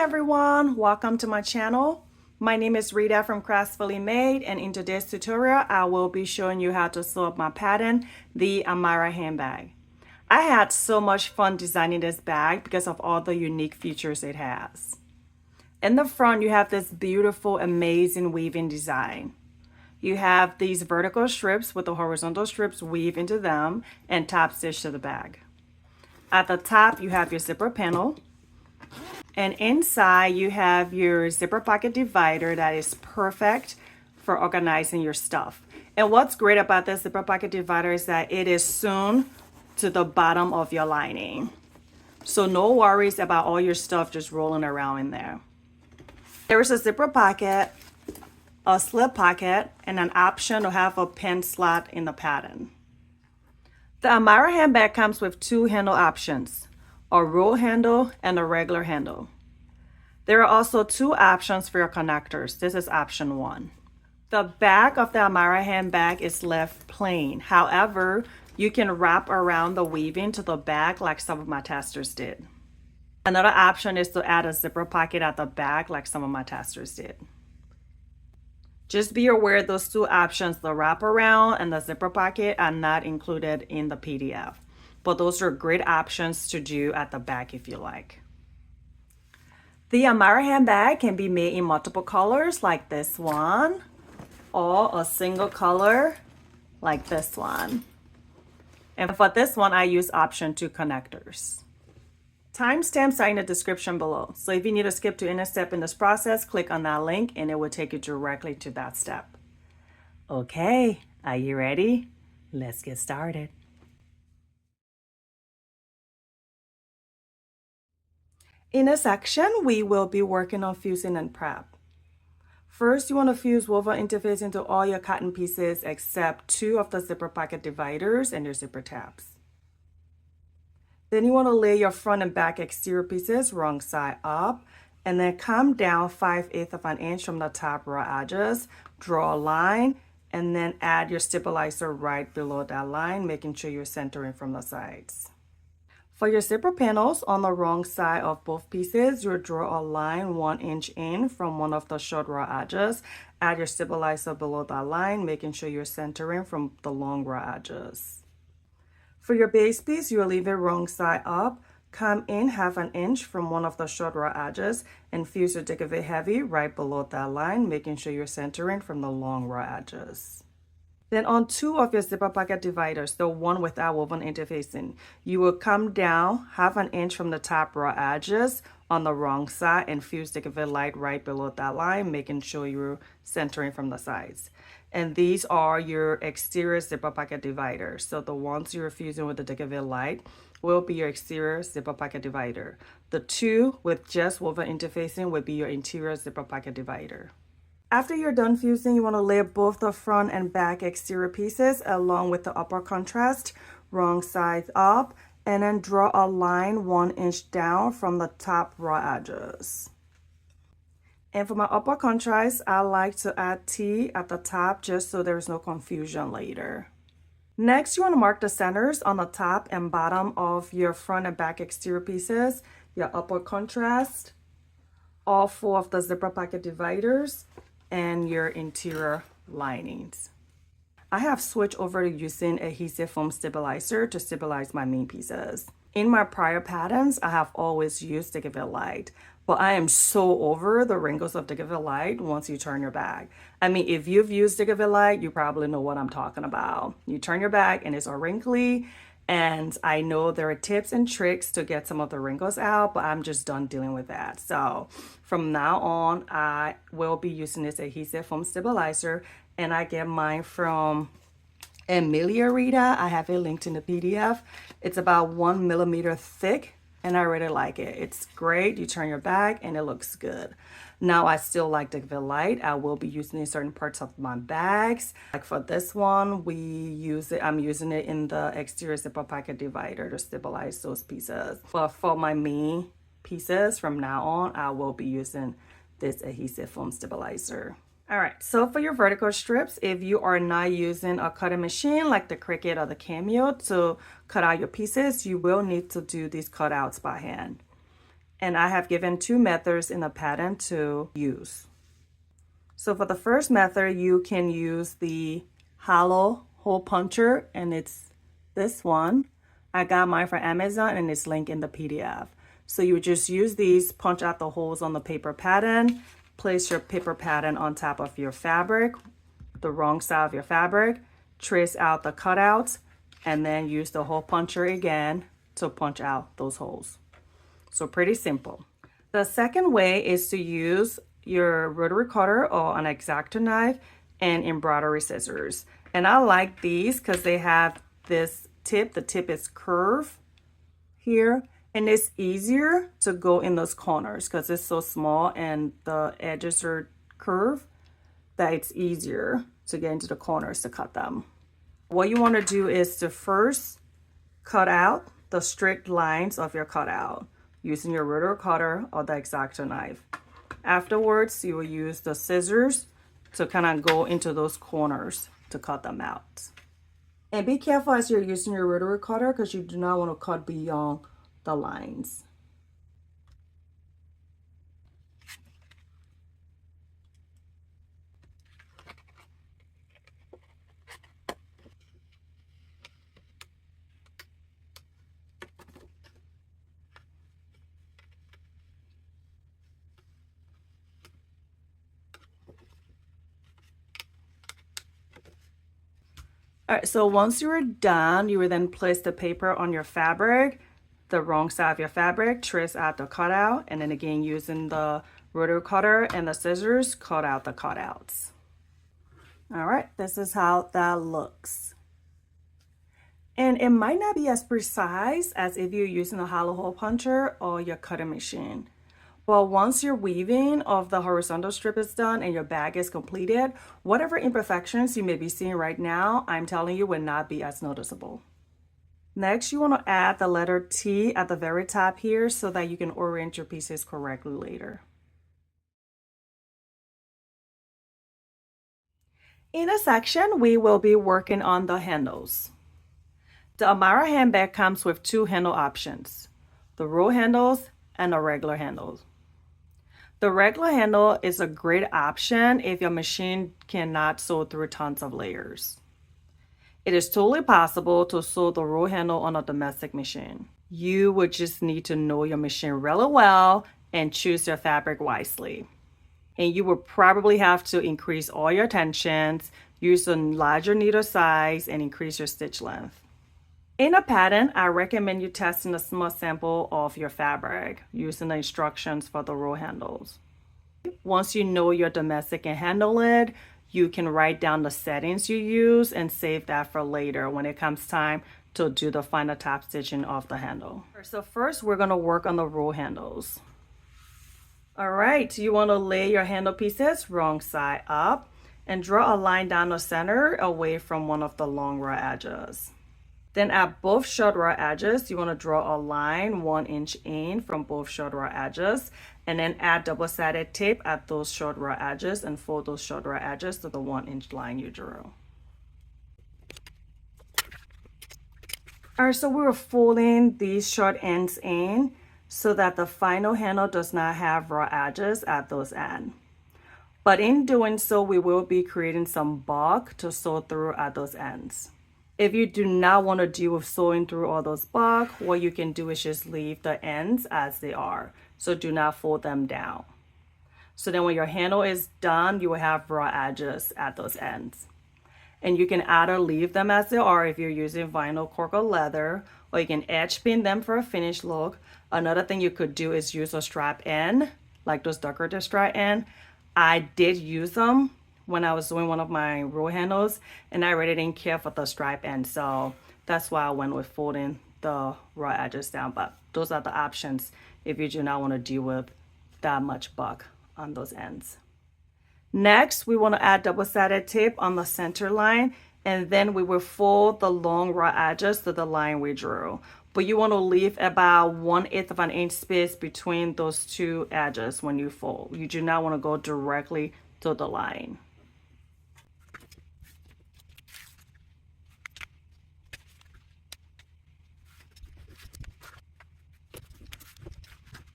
everyone, welcome to my channel. My name is Rita from Craftfully Made, and in today's tutorial I will be showing you how to sew up my pattern, the Amara handbag. I had so much fun designing this bag because of all the unique features it has. In the front you have this beautiful, amazing weaving design. You have these vertical strips with the horizontal strips weave into them and top stitch to the bag. At the top you have your zipper panel. And inside you have your zipper pocket divider that is perfect for organizing your stuff. And what's great about this zipper pocket divider is that it is sewn to the bottom of your lining. So no worries about all your stuff just rolling around in there. There is a zipper pocket, a slip pocket, and an option to have a pin slot in the pattern. The Amara handbag comes with two handle options, a roll handle and a regular handle. There are also two options for your connectors. This is option 1. The back of the Amara handbag is left plain. However, you can wrap around the weaving to the back like some of my testers did. Another option is to add a zipper pocket at the back like some of my testers did. Just be aware those two options, the wrap around and the zipper pocket, are not included in the PDF. But those are great options to do at the back if you like. The Amara handbag can be made in multiple colors like this one, or a single color like this one. And for this one, I use option 2 connectors. Timestamps are in the description below. So if you need to skip to any step in this process, click on that link and it will take you directly to that step. Okay, are you ready? Let's get started. In this section, we will be working on fusing and prep. First, you want to fuse woven interface into all your cotton pieces except 2 of the zipper pocket dividers and your zipper tabs. Then you want to lay your front and back exterior pieces wrong side up, and then come down 5/8 of an inch from the top raw edges, draw a line, and then add your stabilizer right below that line, making sure you're centering from the sides. For your zipper panels, on the wrong side of both pieces, you'll draw a line 1 inch in from one of the short raw edges. Add your stabilizer below that line, making sure you're centering from the long raw edges. For your base piece, you'll leave it wrong side up. Come in 1/2 inch from one of the short raw edges and fuse your decavit heavy right below that line, making sure you're centering from the long raw edges. Then on 2 of your zipper pocket dividers, the one without woven interfacing, you will come down 1/2 inch from the top raw edges on the wrong side and fuse the decavit light right below that line, making sure you're centering from the sides. And these are your exterior zipper pocket dividers. So the ones you're fusing with the decavit light will be your exterior zipper pocket divider. The 2 with just woven interfacing will be your interior zipper pocket divider. After you're done fusing, you want to lay both the front and back exterior pieces along with the upper contrast wrong side up, and then draw a line 1 inch down from the top raw edges. And for my upper contrast, I like to add T at the top just so there's no confusion later. Next, you want to mark the centers on the top and bottom of your front and back exterior pieces, your upper contrast, all 4 of the zipper pocket dividers, and your interior linings. I have switched over to using adhesive foam stabilizer to stabilize my main pieces. In my prior patterns, I have always used decavit light, but I am so over the wrinkles of decavit light once you turn your back. I mean, if you've used decavit light, you probably know what I'm talking about. You turn your back and it's all wrinkly, and I know there are tips and tricks to get some of the wrinkles out, but I'm just done dealing with that. So from now on, I will be using this adhesive foam stabilizer, and I get mine from Amara Rita. I have it linked in the PDF. It's about 1 millimeter thick, and I really like it. It's great. You turn your back and it looks good. Now I still like the light. I will be using it in certain parts of my bags. Like for this one, I'm using it in the exterior zipper pocket divider to stabilize those pieces. But for my main pieces from now on, I will be using this adhesive foam stabilizer. All right, so for your vertical strips, if you are not using a cutting machine like the Cricut or the Cameo to cut out your pieces, you will need to do these cutouts by hand. And I have given 2 methods in the pattern to use. So for the first method, you can use the hollow hole puncher, and it's this one. I got mine from Amazon and it's linked in the PDF. So you just use these, punch out the holes on the paper pattern, place your paper pattern on top of your fabric, the wrong side of your fabric, trace out the cutouts, and then use the hole puncher again to punch out those holes. So pretty simple. The second way is to use your rotary cutter or an X-Acto knife and embroidery scissors. And I like these because they have this tip. The tip is curved here, and it's easier to go in those corners because it's so small and the edges are curved that it's easier to get into the corners to cut them. What you want to do is to first cut out the straight lines of your cutout using your rotary cutter or the X-Acto knife. Afterwards, you will use the scissors to kind of go into those corners to cut them out. And be careful as you're using your rotary cutter because you do not want to cut beyond the lines. All right, so once you are done, you will then place the paper on your fabric, the wrong side of your fabric, trace out the cutout, and then again using the rotary cutter and the scissors, cut out the cutouts. All right, this is how that looks. And it might not be as precise as if you're using a hollow hole puncher or your cutting machine. Well, once your weaving of the horizontal strip is done and your bag is completed, whatever imperfections you may be seeing right now, I'm telling you will not be as noticeable. Next, you want to add the letter T at the very top here so that you can orient your pieces correctly later. In a section, we will be working on the handles. The Amara handbag comes with 2 handle options, the roll handles and the regular handles. The regular handle is a great option if your machine cannot sew through tons of layers. It is totally possible to sew the roll handle on a domestic machine. You would just need to know your machine really well and choose your fabric wisely. And you will probably have to increase all your tensions, use a larger needle size, and increase your stitch length. In a pattern, I recommend you testing a small sample of your fabric using the instructions for the roll handles. Once you know your domestic can handle it, you can write down the settings you use and save that for later when it comes time to do the final top stitching of the handle. So first, we're going to work on the roll handles. All right, you want to lay your handle pieces wrong side up and draw a line down the center away from one of the long raw edges. Then at both short raw edges, you want to draw a line 1 inch in from both short raw edges, and then add double-sided tape at those short raw edges and fold those short raw edges to the 1 inch line you drew. All right, so we were folding these short ends in so that the final handle does not have raw edges at those ends. But in doing so, we will be creating some bulk to sew through at those ends. If you do not want to deal with sewing through all those bulk, what you can do is just leave the ends as they are. So do not fold them down. So then when your handle is done, you will have raw edges at those ends. And you can either leave them as they are if you're using vinyl, cork, or leather, or you can edge pin them for a finished look. Another thing you could do is use a strap end, like those decorative strap end. I did use them when I was doing one of my roll handles, and I really didn't care for the stripe end, so that's why I went with folding the raw edges down. But those are the options if you do not want to deal with that much bulk on those ends. Next, we want to add double-sided tape on the center line, and then we will fold the long raw edges to the line we drew. But you want to leave about 1/8 of an inch space between those 2 edges when you fold. You do not want to go directly to the line.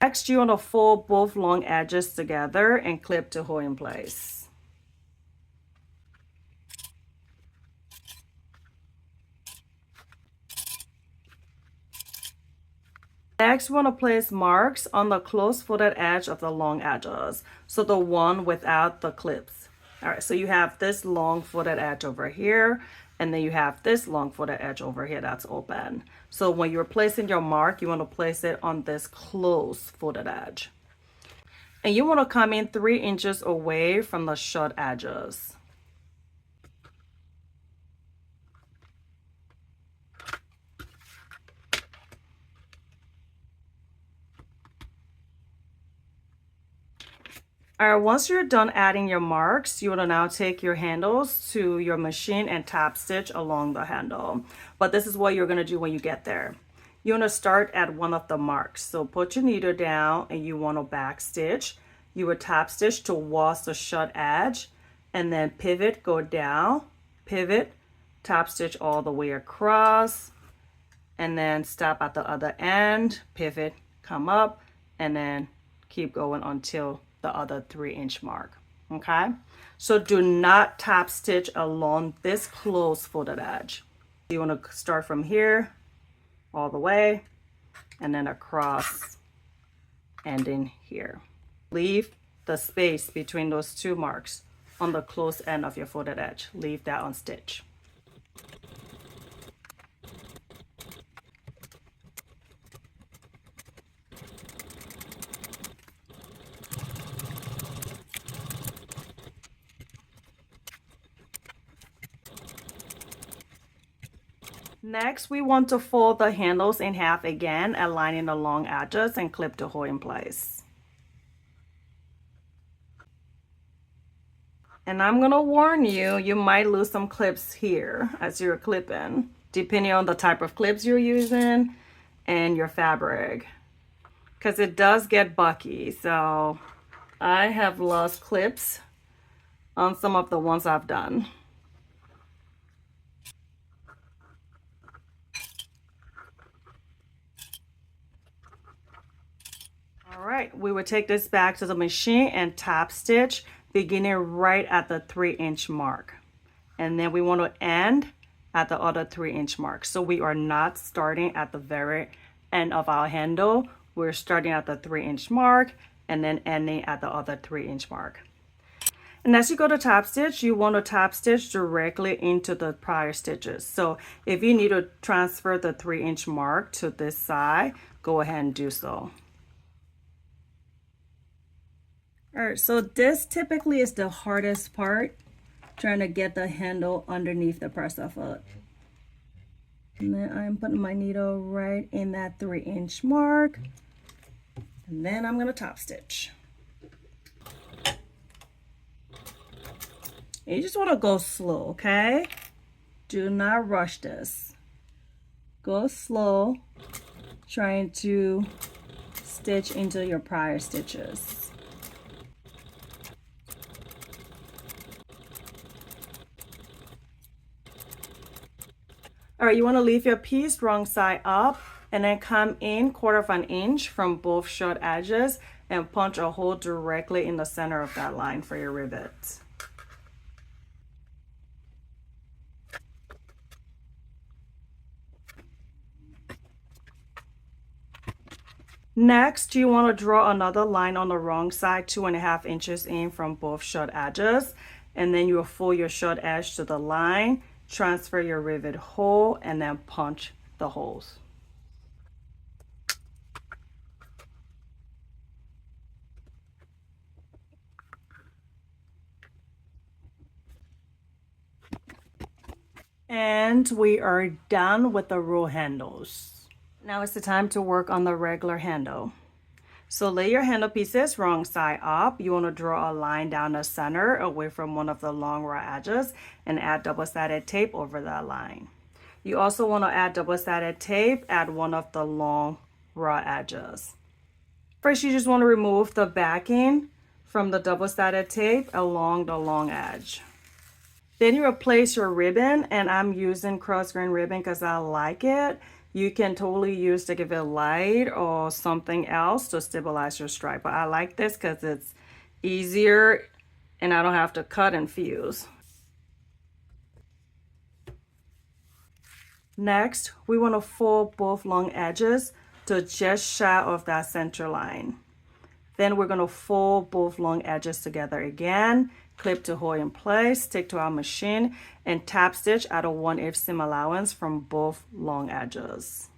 Next, you want to fold both long edges together and clip to hold in place. Next, we want to place marks on the close folded edge of the long edges, so the one without the clips. All right, so you have this long folded edge over here, and then you have this long folded edge over here that's open. So when you're placing your mark, you want to place it on this close folded edge. And you want to come in 3 inches away from the short edges. All right, once you're done adding your marks, you want to now take your handles to your machine and tap stitch along the handle. But this is what you're going to do when you get there. You want to start at one of the marks. So put your needle down and you want to back stitch. You would tap stitch towards the short edge and then pivot, go down, pivot, tap stitch all the way across, and then stop at the other end, pivot, come up, and then keep going until the other 3-inch mark. Okay, so do not tap stitch along this close folded edge. You want to start from here all the way and then across, ending here. Leave the space between those 2 marks on the close end of your folded edge. Leave that unstitched. Next, we want to fold the handles in half again, aligning the long edges and clip to hold in place. And I'm gonna warn you, you might lose some clips here as you're clipping, depending on the type of clips you're using and your fabric, because it does get bucky. So I have lost clips on some of the ones I've done. All right, we will take this back to the machine and tap stitch, beginning right at the 3-inch mark. And then we want to end at the other 3-inch mark. So we are not starting at the very end of our handle. We're starting at the 3-inch mark and then ending at the other 3-inch mark. And as you go to tap stitch, you want to tap stitch directly into the prior stitches. So if you need to transfer the 3-inch mark to this side, go ahead and do so. All right, so this typically is the hardest part, trying to get the handle underneath the presser foot. And then I'm putting my needle right in that 3-inch mark. And then I'm gonna top stitch. And you just wanna go slow, okay? Do not rush this. Go slow, trying to stitch into your prior stitches. All right, you want to leave your piece wrong side up and then come in 1/4 of an inch from both short edges and punch a hole directly in the center of that line for your rivet. Next, you want to draw another line on the wrong side, 2.5 inches in from both short edges, and then you will fold your short edge to the line, transfer your rivet hole, and then punch the holes. And we are done with the roll handles. Now it's the time to work on the regular handle. So lay your handle pieces wrong side up. You want to draw a line down the center away from one of the long raw edges and add double-sided tape over that line. You also want to add double-sided tape at one of the long raw edges. First, you just want to remove the backing from the double-sided tape along the long edge. Then you replace your ribbon, and I'm using cross grain ribbon because I like it. You can totally use to give it light or something else to stabilize your stripe. But I like this because it's easier and I don't have to cut and fuse. Next, we want to fold both long edges to just shy of that center line. Then we're going to fold both long edges together again, clip to hold in place, take to our machine, and tap stitch at a 1/8 seam allowance from both long edges.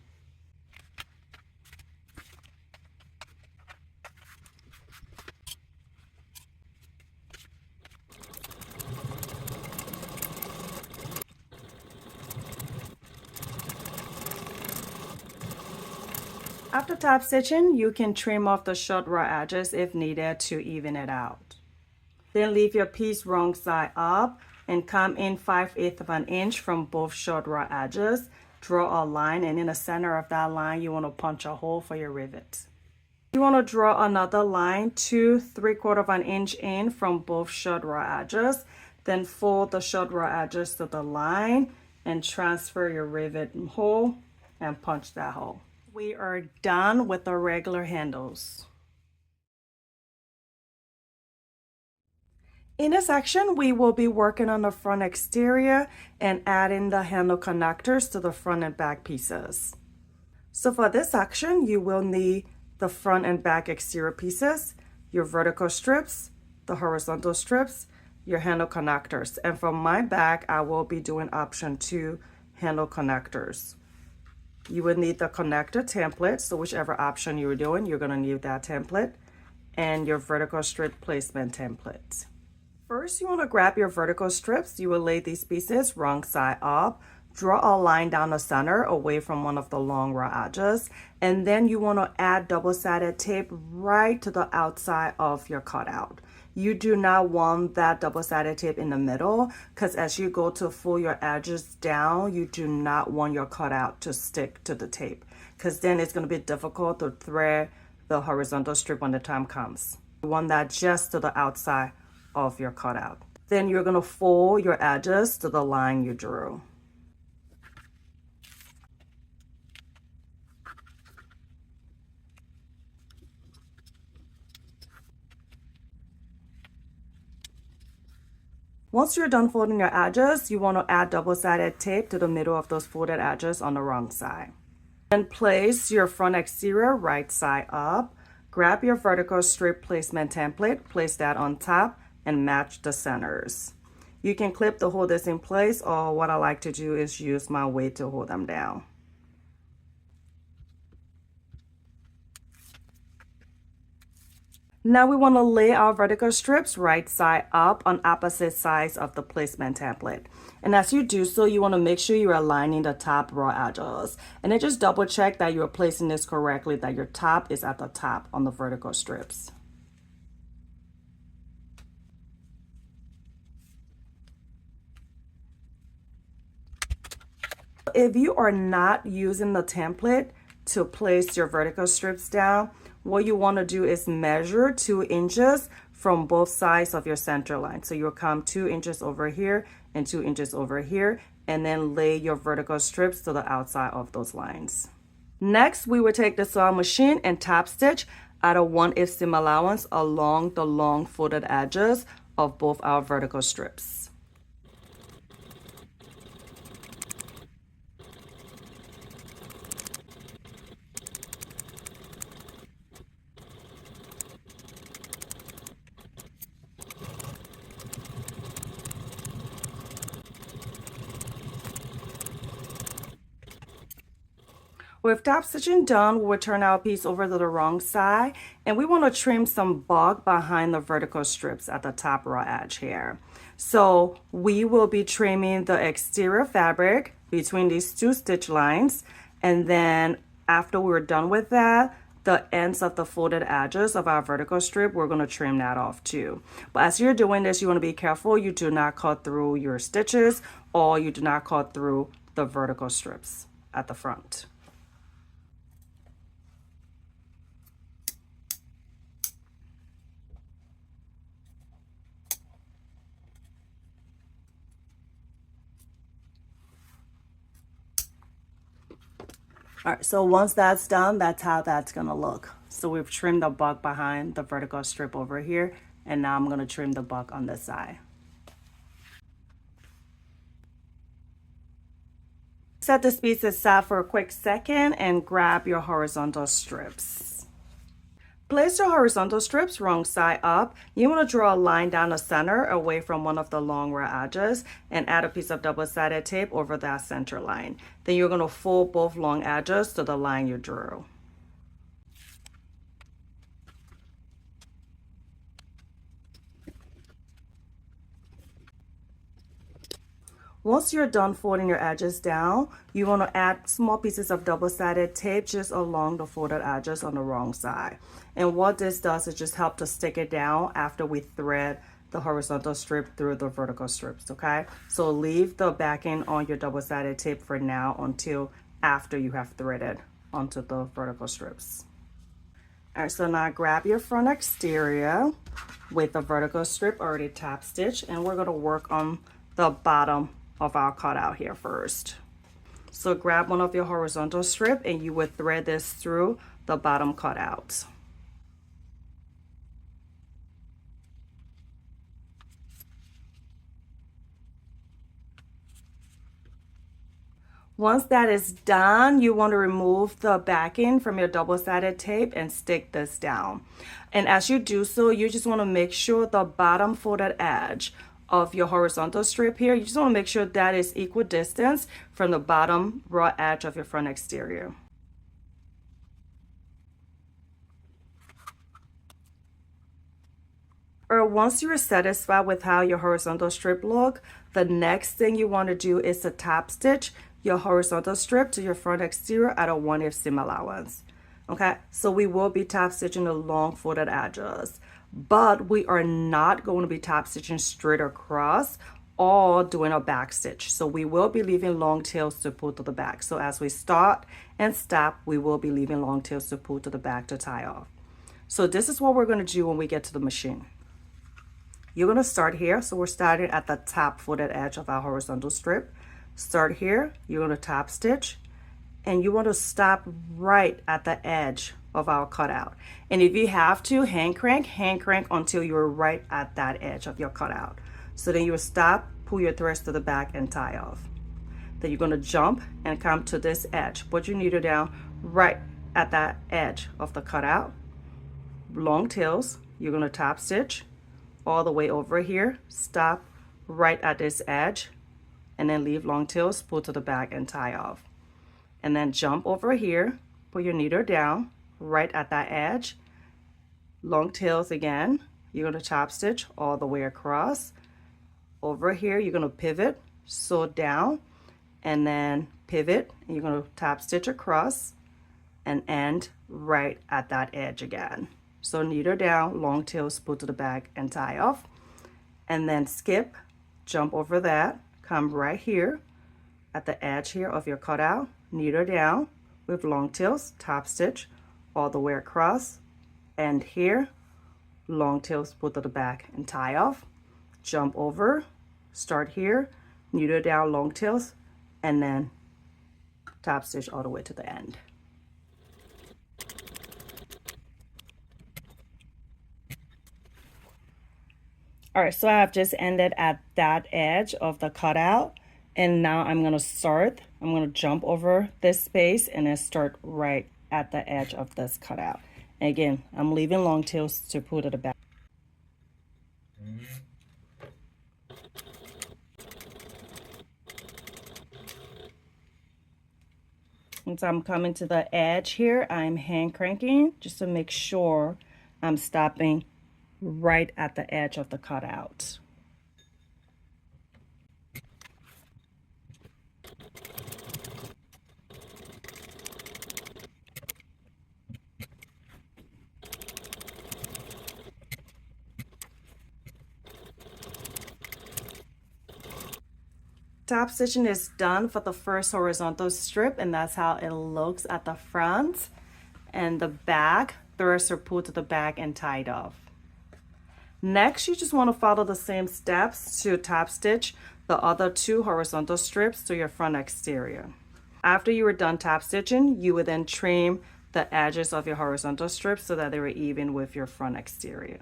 After tap stitching, you can trim off the short raw edges if needed to even it out. Then leave your piece wrong side up and come in 5/8 of an inch from both short raw edges. Draw a line, and in the center of that line, you want to punch a hole for your rivet. You want to draw another line 2 3/4 of an inch in from both short raw edges. Then fold the short raw edges to the line and transfer your rivet hole and punch that hole. We are done with the regular handles. In this section, we will be working on the front exterior and adding the handle connectors to the front and back pieces. So for this section, you will need the front and back exterior pieces, your vertical strips, the horizontal strips, your handle connectors. And for my back, I will be doing option 2 handle connectors. You would need the connector template, so whichever option you're doing, you're going to need that template, and your vertical strip placement template. First, you want to grab your vertical strips. You will lay these pieces wrong side up, draw a line down the center away from one of the long raw edges, and then you want to add double-sided tape right to the outside of your cutout. You do not want that double-sided tape in the middle, because as you go to pull your edges down, you do not want your cutout to stick to the tape, because then it's going to be difficult to thread the horizontal strip when the time comes. You want that just to the outside of your cutout. Then you're going to fold your edges to the line you drew. Once you're done folding your edges, you want to add double-sided tape to the middle of those folded edges on the wrong side. Then place your front exterior right side up. Grab your vertical strip placement template, place that on top, and match the centers. You can clip to hold this in place, or what I like to do is use my weight to hold them down. Now we want to lay our vertical strips right side up on opposite sides of the placement template. And as you do so, you want to make sure you're aligning the top raw edges. And then just double check that you're placing this correctly, that your top is at the top on the vertical strips. If you are not using the template to place your vertical strips down, what you want to do is measure 2 inches from both sides of your center line. So you'll come 2 inches over here and 2 inches over here, and then lay your vertical strips to the outside of those lines. Next, we will take the sewing machine and tap stitch at a 1/8 seam allowance along the long folded edges of both our vertical strips. With tap stitching done, we'll turn our piece over to the wrong side, and we want to trim some bulk behind the vertical strips at the top raw edge here. So we will be trimming the exterior fabric between these 2 stitch lines, and then after we're done with that, the ends of the folded edges of our vertical strip, we're going to trim that off too. But as you're doing this, you want to be careful you do not cut through your stitches, or you do not cut through the vertical strips at the front. All right, so once that's done, that's how that's gonna look. So we've trimmed the buck behind the vertical strip over here, and now I'm gonna trim the buck on this side. Set this piece aside for a quick second and grab your horizontal strips. Place your horizontal strips wrong side up. You want to draw a line down the center away from one of the long raw edges and add a piece of double-sided tape over that center line. Then you're going to fold both long edges to the line you drew. Once you're done folding your edges down, you want to add small pieces of double-sided tape just along the folded edges on the wrong side. And what this does is just help to stick it down after we thread the horizontal strip through the vertical strips, okay? So leave the backing on your double-sided tape for now until after you have threaded onto the vertical strips. All right, so now grab your front exterior with the vertical strip already top stitched, and we're gonna work on the bottom of our cutout here first. So grab one of your horizontal strip and you would thread this through the bottom cutout. Once that is done, you want to remove the backing from your double-sided tape and stick this down. And as you do so, you just want to make sure the bottom folded edge of your horizontal strip here, you just want to make sure that is equal distance from the bottom raw edge of your front exterior. Or once you're satisfied with how your horizontal strip look, the next thing you want to do is to top stitch your horizontal strip to your front exterior at a 1/8 seam allowance. Okay, so we will be top stitching the long folded edges, but we are not going to be top stitching straight across or doing a back stitch. So we will be leaving long tails to pull to the back. So as we start and stop, we will be leaving long tails to pull to the back to tie off. So this is what we're going to do when we get to the machine. You're going to start here. So we're starting at the top folded edge of our horizontal strip. Start here, you're going to top stitch, and you want to stop right at the edge of our cutout. And if you have to, hand crank until you're right at that edge of your cutout. So then you will stop, pull your threads to the back and tie off. Then you're going to jump and come to this edge. Put your needle down right at that edge of the cutout. Long tails, you're going to top stitch all the way over here, stop right at this edge, and then leave long tails, pull to the back and tie off. And then jump over here, put your needle down right at that edge, long tails again, you're going to top stitch all the way across. Over here you're going to pivot, sew down, and then pivot, and you're going to top stitch across and end right at that edge again. So needle down, long tails, pull to the back and tie off, and then skip, jump over that, come right here at the edge here of your cutout, needle down with long tails, top stitch all the way across, and here, long tails, pull to the back and tie off, jump over, start here, needle down, long tails, and then top stitch all the way to the end. All right, so I have just ended at that edge of the cutout, and now I'm going to jump over this space and then start right at the edge of this cutout. And again, I'm leaving long tails to pull to the back. Once I'm coming to the edge here, I'm hand cranking just to make sure I'm stopping right at the edge of the cutout. Top stitching is done for the first horizontal strip, and that's how it looks at the front. And the back, threads are pulled to the back and tied off. Next, you just want to follow the same steps to top stitch the other two horizontal strips to your front exterior. After you were done top stitching, you would then trim the edges of your horizontal strips so that they were even with your front exterior.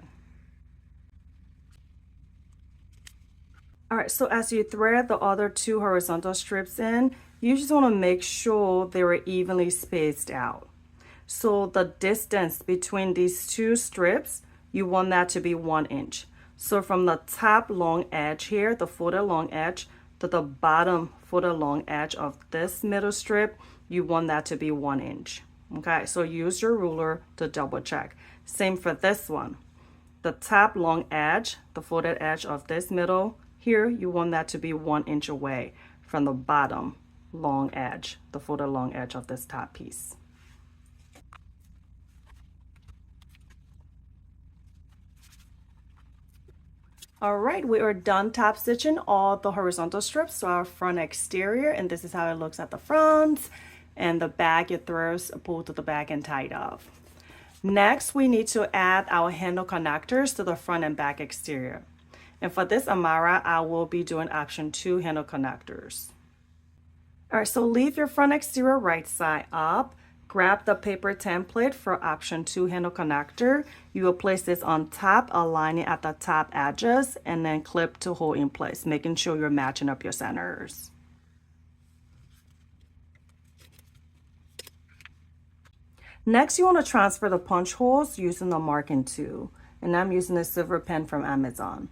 All right, so as you thread the other 2 horizontal strips in, you just want to make sure they were evenly spaced out. So the distance between these 2 strips, you want that to be 1 inch. So from the top long edge here, the folded long edge, to the bottom folded long edge of this middle strip, you want that to be 1 inch. Okay, so use your ruler to double check. Same for this one. The top long edge, the folded edge of this middle, here you want that to be 1 inch away from the bottom long edge, the folded long edge of this top piece. All right, we are done top stitching all the horizontal strips to our front exterior, and this is how it looks at the front, and the back, your throws pulled to the back and tied up. Next, we need to add our handle connectors to the front and back exterior. And for this Amara, I will be doing option 2 handle connectors. All right, so leave your front exterior right side up. Grab the paper template for option 2 handle connector. You will place this on top, aligning at the top edges, and then clip to hold in place, making sure you're matching up your centers. Next, you want to transfer the punch holes using the marking tool, and I'm using a silver pen from Amazon.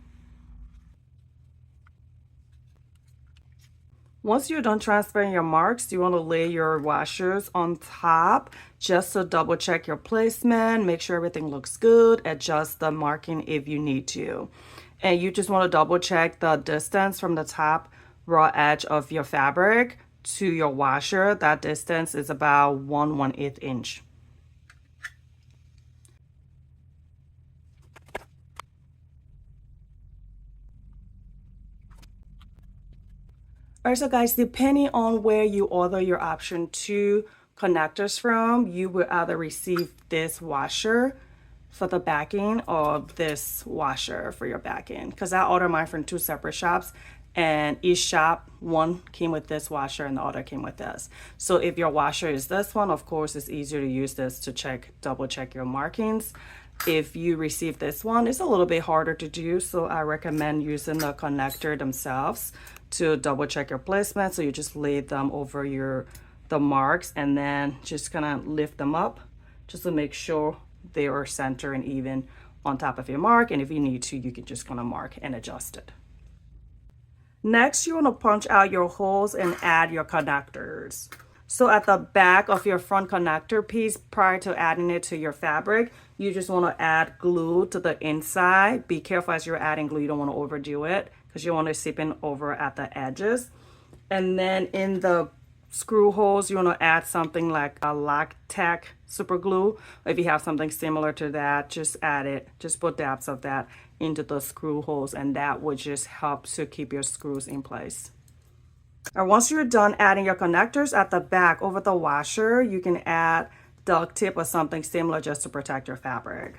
Once you're done transferring your marks, you want to lay your washers on top just to double check your placement, make sure everything looks good, adjust the marking if you need to. And you just want to double check the distance from the top raw edge of your fabric to your washer. That distance is about 1/1/8 inch. All right, so guys, depending on where you order your option 2 connectors from, you will either receive this washer for the backing or this washer for your backing. Because I ordered mine from 2 separate shops, and each shop, one came with this washer and the other came with this. So if your washer is this one, of course, it's easier to use this to double check your markings. If you receive this one, it's a little bit harder to do, so I recommend using the connector themselves to double check your placement. So you just lay them over the marks and then just kind of lift them up just to make sure they are center and even on top of your mark. And if you need to, you can just kind of mark and adjust it. Next, you want to punch out your holes and add your connectors. So at the back of your front connector piece, prior to adding it to your fabric, you just want to add glue to the inside. Be careful as you're adding glue, you don't want to overdo it because you want to seep in over at the edges. And then in the screw holes, you want to add something like a Loctite super glue. If you have something similar to that, just add it. Just put dabs of that into the screw holes, and that would just help to keep your screws in place. And once you're done adding your connectors at the back over the washer, you can add duct tape or something similar just to protect your fabric.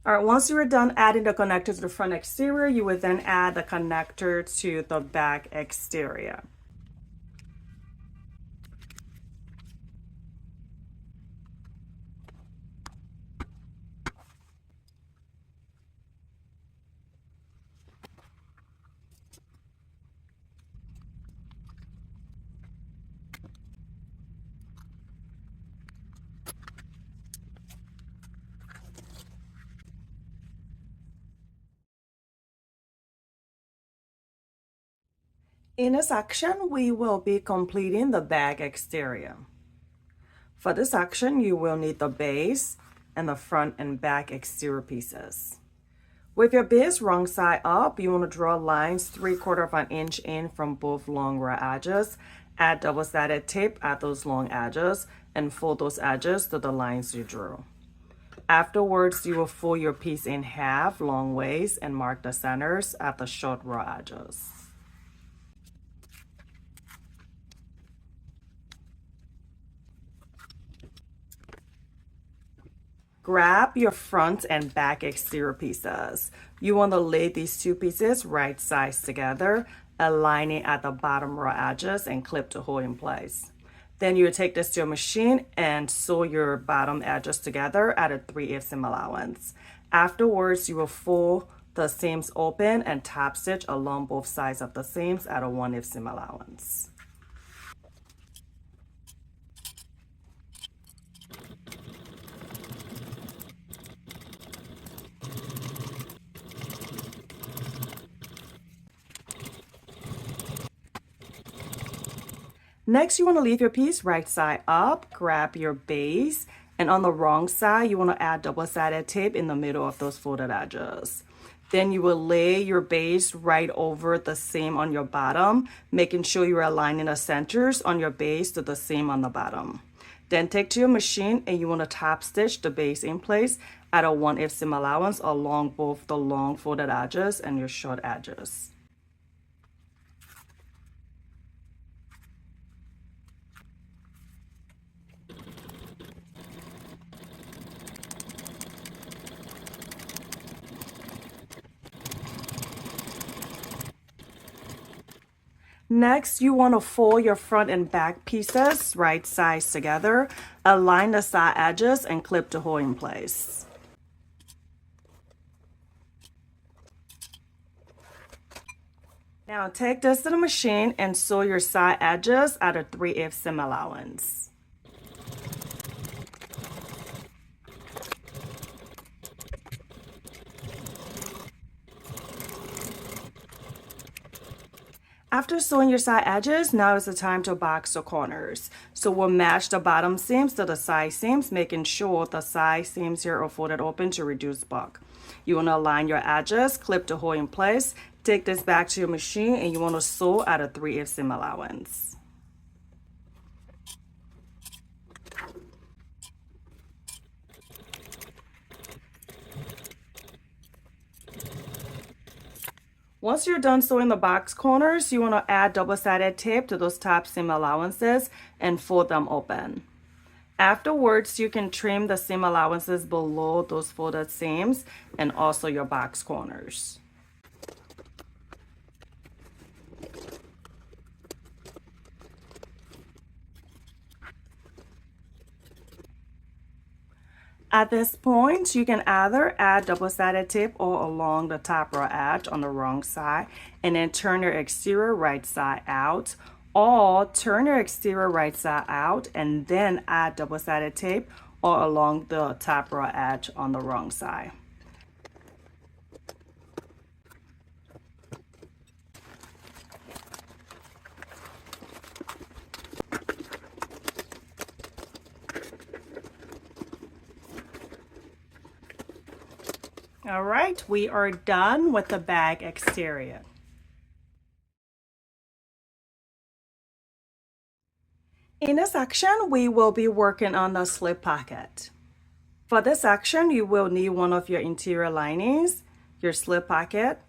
All right, once you are done adding the connector to the front exterior, you would then add the connector to the back exterior. In this section, we will be completing the back exterior. For this section, you will need the base and the front and back exterior pieces. With your base wrong side up, you want to draw lines 3/4 of an inch in from both long raw edges. Add double-sided tape at those long edges and fold those edges to the lines you drew. Afterwards, you will fold your piece in half long ways and mark the centers at the short raw edges. Grab your front and back exterior pieces. You want to lay these two pieces right sides together, aligning at the bottom raw edges and clip the hole in place. Then you take this to your machine and sew your bottom edges together at a 3/8 seam allowance. Afterwards, you will fold the seams open and top stitch along both sides of the seams at a 1/8 seam allowance. Next, you want to leave your piece right side up, grab your base, and on the wrong side, you want to add double-sided tape in the middle of those folded edges. Then you will lay your base right over the seam on your bottom, making sure you're aligning the centers on your base to the seam on the bottom. Then take to your machine and you want to top stitch the base in place at a 1/8 seam allowance along both the long folded edges and your short edges. Next, you want to fold your front and back pieces right sides together, align the side edges, and clip the hole in place. Now take this to the machine and sew your side edges at a 3/8 seam allowance. After sewing your side edges, now is the time to box the corners. So we'll match the bottom seams to the side seams, making sure the side seams here are folded open to reduce bulk. You want to align your edges, clip the hole in place, take this back to your machine, and you want to sew at a 3/8 seam allowance. Once you're done sewing the box corners, you want to add double-sided tape to those top seam allowances and fold them open. Afterwards, you can trim the seam allowances below those folded seams and also your box corners. At this point, you can either add double-sided tape all along the top raw edge on the wrong side and then turn your exterior right side out, or turn your exterior right side out and then add double-sided tape all along the top raw edge on the wrong side. All right, we are done with the bag exterior. In this section, we will be working on the slip pocket. For this section, you will need one of your interior linings, your slip pocket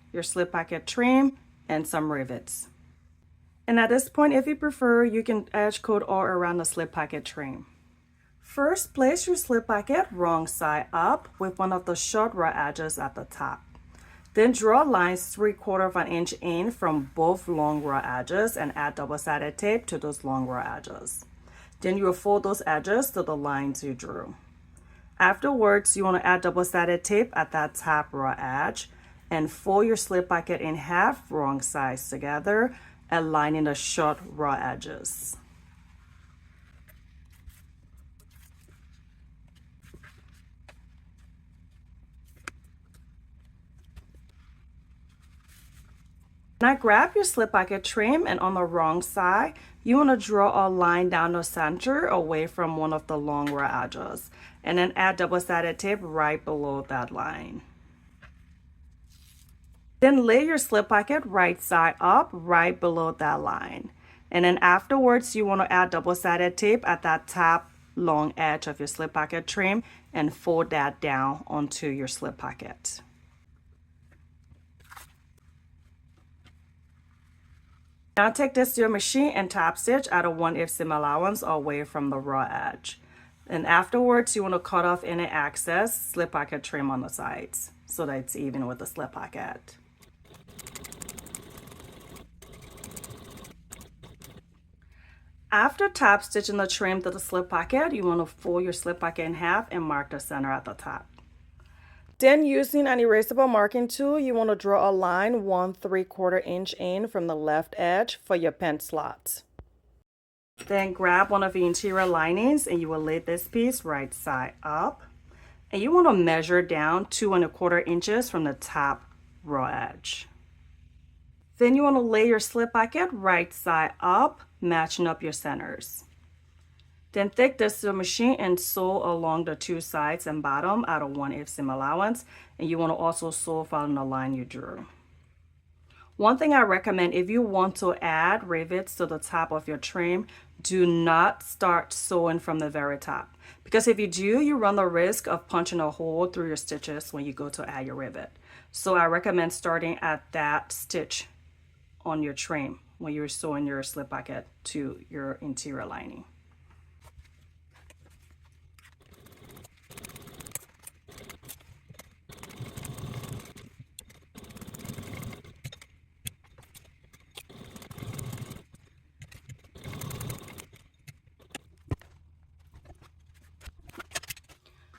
trim, and some rivets. And at this point, if you prefer, you can edge code all around the slip pocket trim. First, place your slip pocket wrong side up with one of the short raw edges at the top. Then draw lines 3/4 inch in from both long raw edges and add double-sided tape to those long raw edges. Then you will fold those edges to the lines you drew. Afterwards, you want to add double-sided tape at that top raw edge and fold your slip pocket in half wrong sides together, aligning the short raw edges. Now grab your slip pocket trim, and on the wrong side, you want to draw a line down the center away from one of the long raw edges, and then add double-sided tape right below that line. Then lay your slip pocket right side up right below that line. And then afterwards, you want to add double-sided tape at that top long edge of your slip pocket trim and fold that down onto your slip pocket. Now take this to your machine and top stitch at a 1/8 seam allowance away from the raw edge. And afterwards, you want to cut off any excess slip pocket trim on the sides so that it's even with the slip pocket. After top stitching the trim to the slip pocket, you want to fold your slip pocket in half and mark the center at the top. Then using an erasable marking tool, you want to draw a line 1/3 inch in from the left edge for your pen slot. Then grab one of the interior linings and you will lay this piece right side up. And you want to measure down 2¼ inches from the top raw edge. Then you want to lay your slip pocket right side up, matching up your centers. Then take this to the machine and sew along the two sides and bottom at a 1/8 seam allowance. And you want to also sew following the line you drew. One thing I recommend, if you want to add rivets to the top of your trim, do not start sewing from the very top. Because if you do, you run the risk of punching a hole through your stitches when you go to add your rivet. So I recommend starting at that stitch on your trim when you're sewing your slip pocket to your interior lining.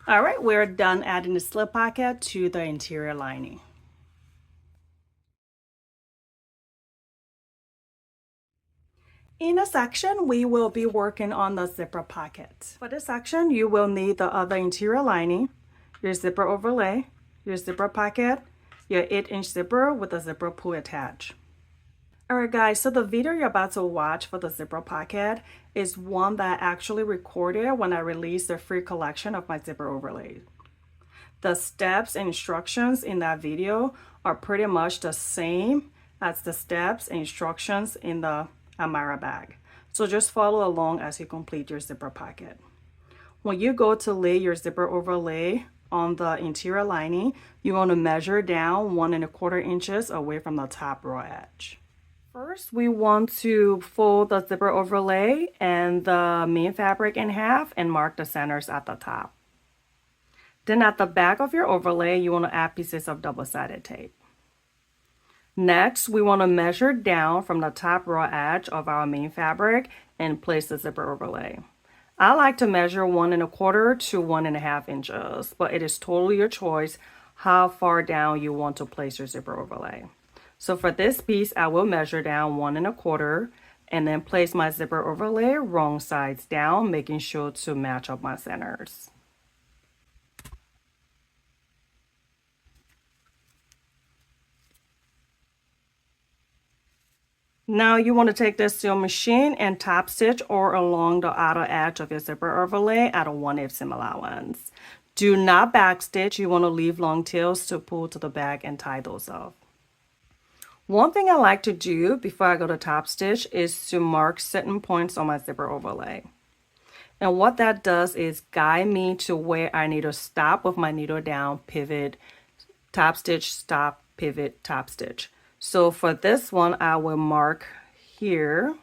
All right, we're done adding the slip pocket to the interior lining. In this section, we will be working on the zipper pocket. For this section, you will need the other interior lining, your zipper overlay, your zipper pocket, your 8-inch zipper with a zipper pull attached. Alright guys, so the video you're about to watch for the zipper pocket is one that I actually recorded when I released the free collection of my zipper overlays. The steps and instructions in that video are pretty much the same as the steps and instructions in the Amara bag. So just follow along as you complete your zipper pocket. When you go to lay your zipper overlay on the interior lining, you want to measure down 1¼ inches away from the top raw edge. First, we want to fold the zipper overlay and the main fabric in half and mark the centers at the top. Then at the back of your overlay, you want to add pieces of double-sided tape. Next, we want to measure down from the top raw edge of our main fabric and place the zipper overlay. I like to measure 1¼ to 1½ inches, but it is totally your choice how far down you want to place your zipper overlay. So for this piece, I will measure down 1¼ and then place my zipper overlay wrong sides down, making sure to match up my centers. Now you want to take this to your machine and top stitch or along the outer edge of your zipper overlay at a 1/8 seam allowance. Do not back stitch. You want to leave long tails to pull to the back and tie those off. One thing I like to do before I go to top stitch is to mark certain points on my zipper overlay. And what that does is guide me to where I need to stop with my needle down, pivot, top stitch, stop, pivot, top stitch. So for this one, I will mark here,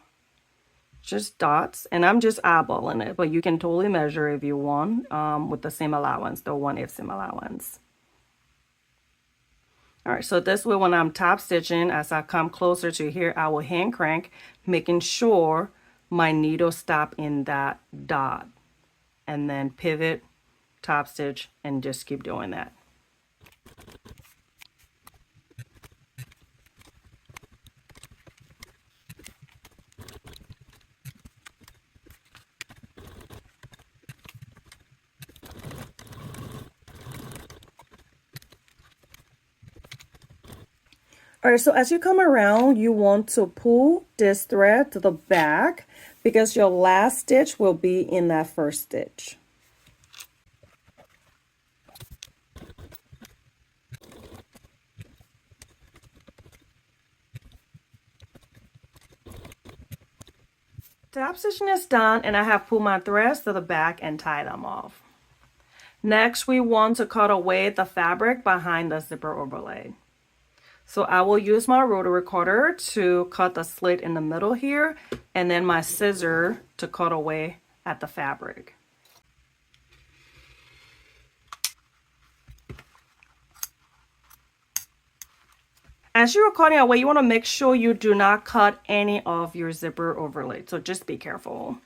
just dots, and I'm just eyeballing it, but you can totally measure if you want with the same allowance, the 1/8 seam allowance. All right, so this way when I'm top stitching, as I come closer to here, I will hand crank, making sure my needle stop in that dot, and then pivot, top stitch, and just keep doing that. All right, so as you come around, you want to pull this thread to the back because your last stitch will be in that first stitch. Top stitching is done and I have pulled my threads to the back and tied them off. Next, we want to cut away the fabric behind the zipper overlay. So I will use my rotary cutter to cut the slit in the middle here, and then my scissor to cut away at the fabric. As you're cutting away, you want to make sure you do not cut any of your zipper overlay. So just be careful.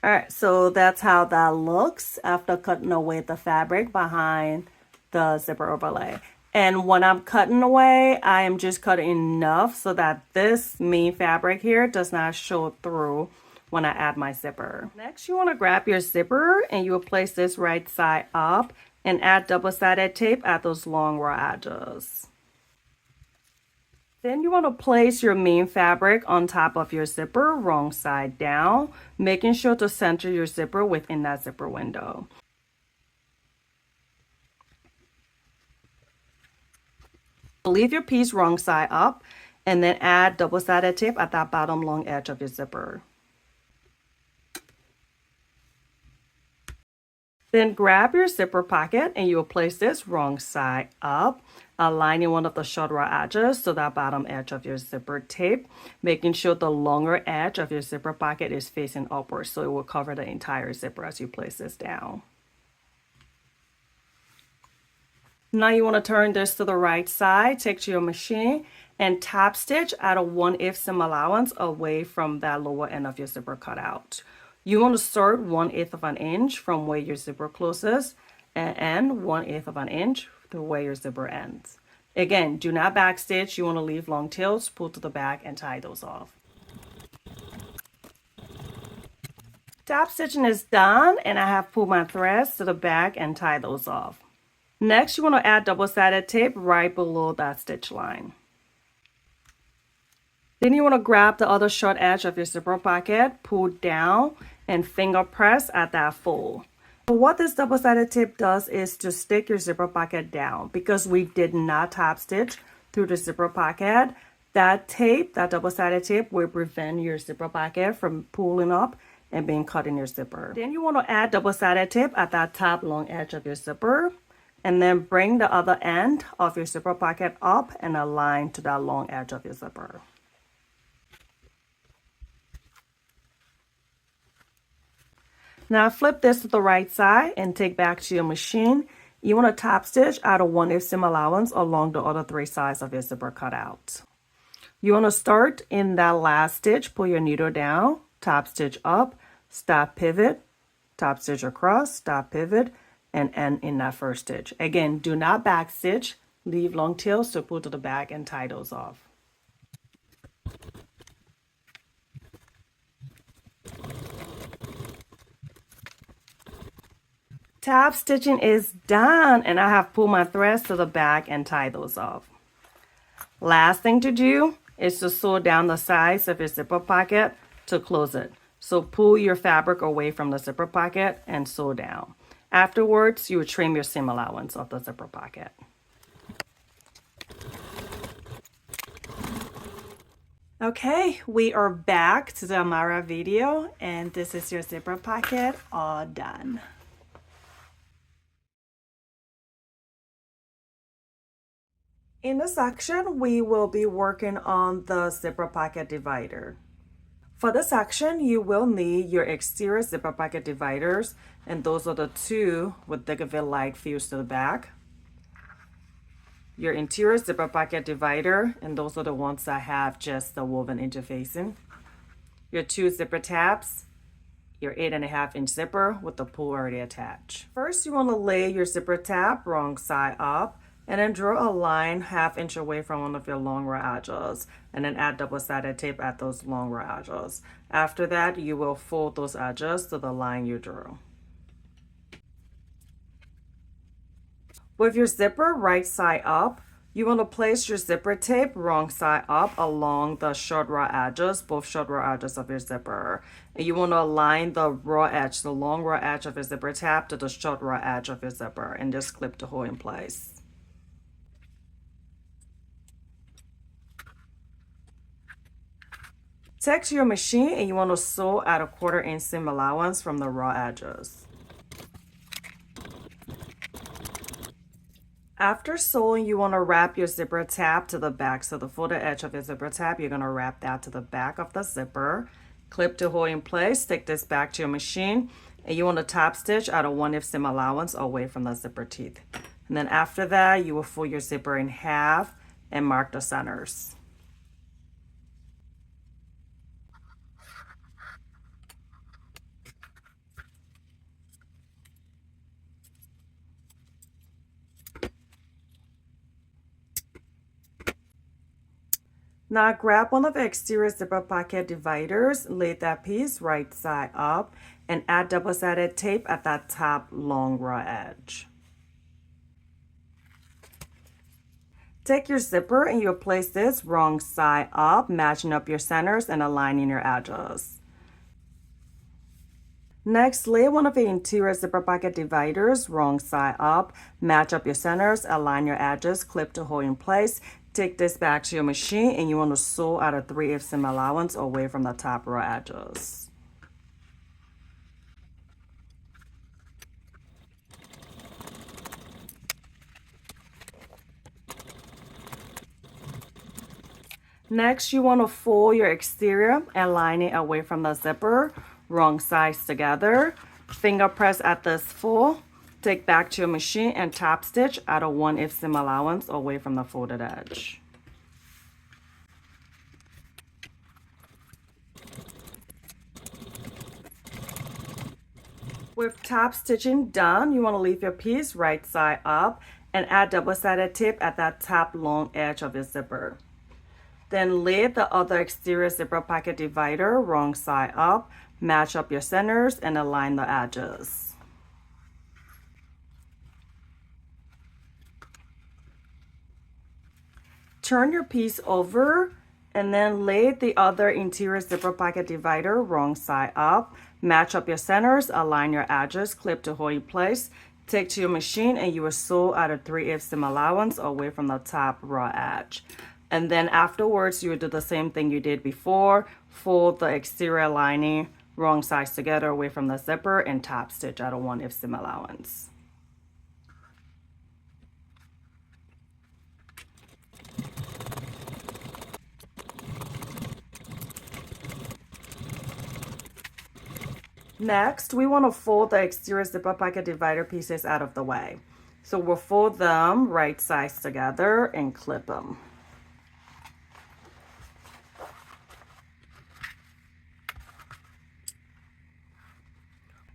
All right, so that's how that looks after cutting away the fabric behind the zipper overlay. And when I'm cutting away, I am just cutting enough so that this main fabric here does not show through when I add my zipper. Next, you want to grab your zipper and you will place this right side up and add double-sided tape at those long raw edges. Then you want to place your main fabric on top of your zipper, wrong side down, making sure to center your zipper within that zipper window. Leave your piece wrong side up and then add double-sided tape at that bottom long edge of your zipper. Then grab your zipper pocket and you will place this wrong side up, aligning one of the short raw edges to that bottom edge of your zipper tape, making sure the longer edge of your zipper pocket is facing upwards so it will cover the entire zipper as you place this down. Now you want to turn this to the right side, take to your machine and top stitch at a 1/8 seam allowance away from that lower end of your zipper cutout. You want to start 1/8 of an inch from where your zipper closes and end 1/8 of an inch to where your zipper ends. Again, do not backstitch. You want to leave long tails, pull to the back and tie those off. Top stitching is done and I have pulled my threads to the back and tie those off. Next, you want to add double-sided tape right below that stitch line. Then you want to grab the other short edge of your zipper pocket, pull down, and finger press at that fold. So what this double-sided tape does is to stick your zipper pocket down. Because we did not top stitch through the zipper pocket, that tape, that double-sided tape, will prevent your zipper pocket from pulling up and being cut in your zipper. Then you want to add double-sided tape at that top long edge of your zipper. And then bring the other end of your zipper pocket up and align to that long edge of your zipper. Now flip this to the right side and take back to your machine. You want to top stitch at a 1/8 seam allowance along the other 3 sides of your zipper cutout. You want to start in that last stitch, pull your needle down, top stitch up, stop pivot, top stitch across, stop pivot, and end in that first stitch. Again, do not back stitch, leave long tails to pull to the back and tie those off. Top stitching is done and I have pulled my threads to the back and tie those off. Last thing to do is to sew down the sides of your zipper pocket to close it. So pull your fabric away from the zipper pocket and sew down. Afterwards, you would trim your seam allowance of the zipper pocket. Okay, we are back to the Amara video and this is your zipper pocket all done. In this section, we will be working on the zipper pocket divider. For this section, you will need your exterior zipper pocket dividers, and those are the 2 with Diggerville light fuse to the back. Your interior zipper pocket divider, and those are the ones that have just the woven interfacing. Your 2 zipper tabs, your 8.5 inch zipper with the pull already attached. First, you want to lay your zipper tab wrong side up, and then draw a line 1/2 inch away from one of your long raw edges and then add double-sided tape at those long raw edges. After that, you will fold those edges to the line you drew. With your zipper right side up, you want to place your zipper tape wrong side up along the short raw edges, both short raw edges of your zipper. And you want to align the raw edge, the long raw edge of your zipper tab to the short raw edge of your zipper and just clip the hole in place. Take to your machine and you want to sew at a 1/4 inch seam allowance from the raw edges. After sewing, you want to wrap your zipper tab to the back. So the folded edge of your zipper tab, you're going to wrap that to the back of the zipper. Clip to hold in place. Take this back to your machine and you want to top stitch at a 1/8 seam allowance away from the zipper teeth. And then after that, you will fold your zipper in half and mark the centers. Now grab one of the exterior zipper pocket dividers, lay that piece right side up, and add double-sided tape at that top long raw edge. Take your zipper and you'll place this wrong side up, matching up your centers and aligning your edges. Next, lay one of the interior zipper pocket dividers wrong side up, match up your centers, align your edges, clip to hold in place. Take this back to your machine and you want to sew at a 3/8 seam allowance away from the top raw edges. Next, you want to fold your exterior and line it away from the zipper, wrong sides together. Finger press at this fold. Take back to your machine and top stitch at a 1/8 seam allowance away from the folded edge. With top stitching done, you want to leave your piece right side up and add double-sided tape at that top long edge of your zipper. Then lay the other exterior zipper pocket divider wrong side up, match up your centers and align the edges. Turn your piece over and then lay the other interior zipper pocket divider wrong side up, match up your centers, align your edges, clip to hold in place. Take to your machine and you will sew at a 3/8 seam allowance away from the top raw edge. And then afterwards, you would do the same thing you did before. Fold the exterior lining wrong sides together away from the zipper and top stitch at a 1/8 seam allowance. Next, we want to fold the exterior zipper pocket divider pieces out of the way. So we'll fold them right sides together and clip them.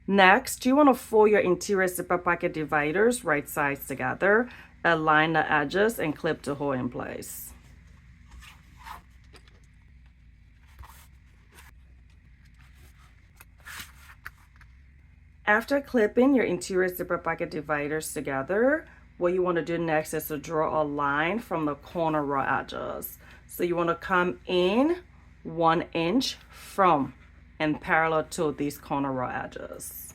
Next, you want to fold your interior zipper pocket dividers right sides together, align the edges and clip to hold in place. After clipping your interior zipper pocket dividers together, what you want to do next is to draw a line from the corner raw edges. So you want to come in 1 inch from and parallel to these corner raw edges.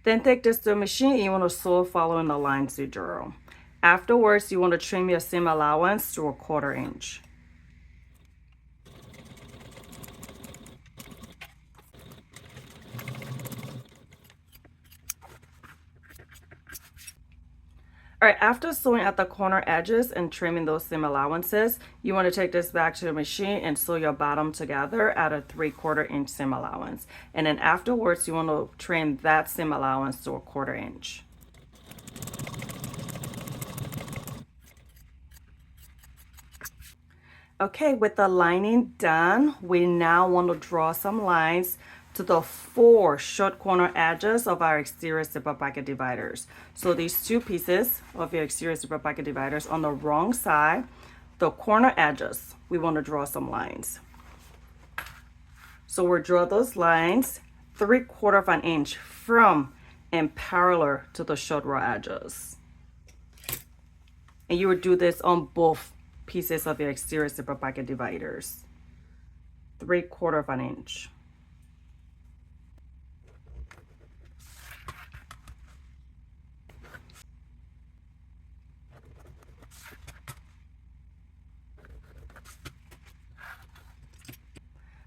Then take this to the machine and you want to sew following the lines you drew. Afterwards, you want to trim your seam allowance to a 1/4 inch. All right, after sewing at the corner edges and trimming those seam allowances, you want to take this back to the machine and sew your bottom together at a 3/4 inch seam allowance. And then afterwards, you want to trim that seam allowance to a 1/4 inch. Okay, with the lining done, we now want to draw some lines to the 4 short corner edges of our exterior zipper pocket dividers. So these 2 pieces of your exterior zipper pocket dividers on the wrong side, the corner edges, we want to draw some lines. So we'll draw those lines 3/4 of an inch from and parallel to the short raw edges. And you would do this on both pieces of your exterior zipper pocket dividers. 3/4 of an inch.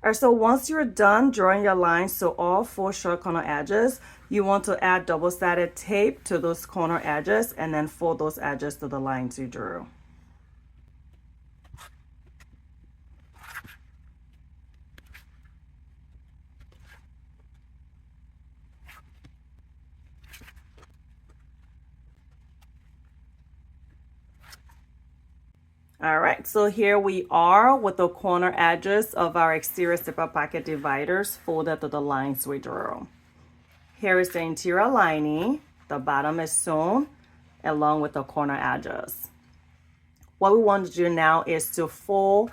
All right, so once you're done drawing your lines to all 4 short corner edges, you want to add double-sided tape to those corner edges and then fold those edges to the lines you drew. All right, so here we are with the corner edges of our exterior zipper pocket dividers folded to the lines we drew. Here is the interior lining. The bottom is sewn along with the corner edges. What we want to do now is to fold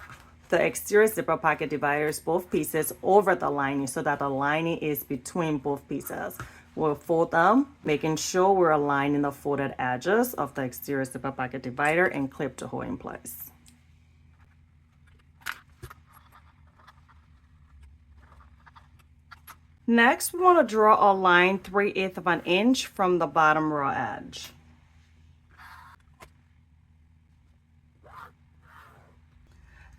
the exterior zipper pocket dividers, both pieces, over the lining so that the lining is between both pieces. We'll fold them, making sure we're aligning the folded edges of the exterior zipper pocket divider and clip to hold in place. Next, we want to draw a line 3/8 of an inch from the bottom raw edge.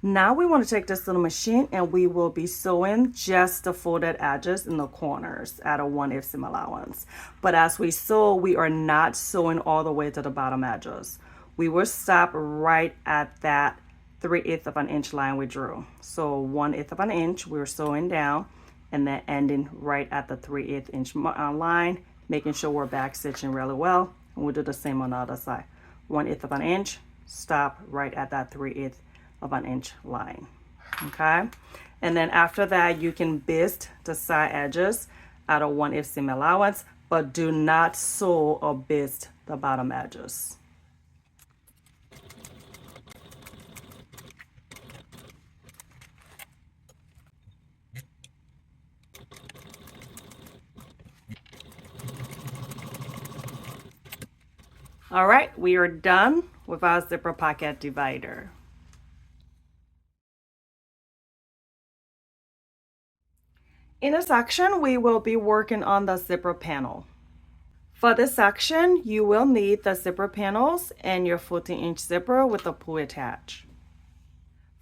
Now we want to take this to the machine and we will be sewing just the folded edges in the corners at a 1/8 seam allowance. But as we sew, we are not sewing all the way to the bottom edges. We will stop right at that 3/8 of an inch line we drew. So 1/8 of an inch, we're sewing down and then ending right at the 3/8 inch line, making sure we're back stitching really well. And we'll do the same on the other side. 1/8 of an inch, stop right at that 3/8 of an inch line. Okay, and then after that you can bist the side edges at a 1/8 seam allowance, but do not sew or bist the bottom edges. All right, we are done with our zipper pocket divider. In this section, we will be working on the zipper panel. For this section, you will need the zipper panels and your 14-inch zipper with the pulley attached.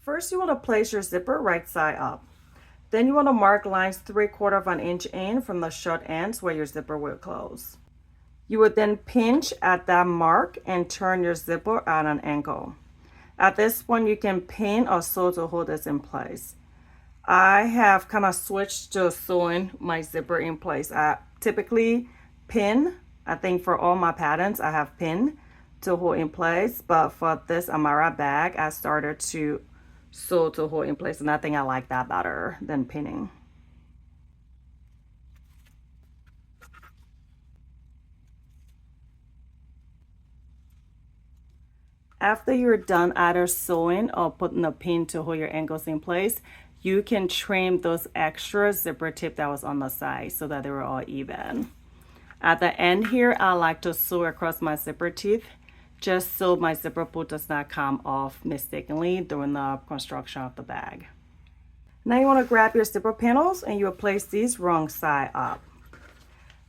First, you want to place your zipper right side up. Then you want to mark lines 3/4 of an inch in from the short ends where your zipper will close. You would then pinch at that mark and turn your zipper at an angle. At this point, you can pin or sew to hold this in place. I have kind of switched to sewing my zipper in place. I typically pin. I think for all my patterns, I have pin to hold in place. But for this Amara bag, I started to sew to hold in place. And I think I like that better than pinning. After you're done either sewing or putting a pin to hold your angles in place, you can trim those extra zipper tip that was on the side so that they were all even. At the end here, I like to sew across my zipper teeth just so my zipper pull does not come off mistakenly during the construction of the bag. Now you want to grab your zipper panels and you will place these wrong side up.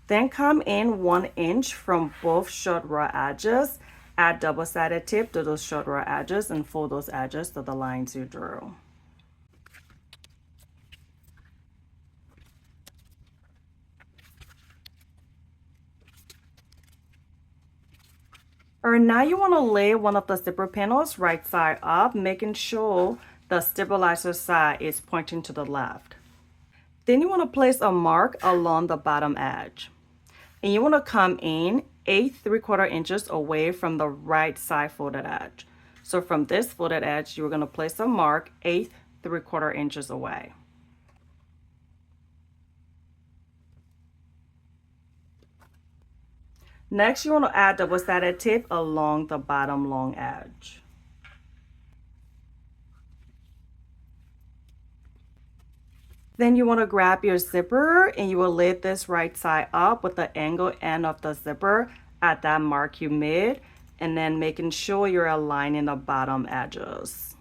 Then come in 1 inch from both short raw edges, add double-sided tape to those short raw edges and fold those edges to the lines you drew. Or now you want to lay one of the zipper panels right side up, making sure the stabilizer side is pointing to the left. Then you want to place a mark along the bottom edge. And you want to come in 8 3/4 inches away from the right side folded edge. So from this folded edge, you're going to place a mark 8 3/4 inches away. Next, you want to add double-sided tape along the bottom long edge. Then you want to grab your zipper and you will lay this right side up with the angle end of the zipper at that mark you made, and then making sure you're aligning the bottom edges.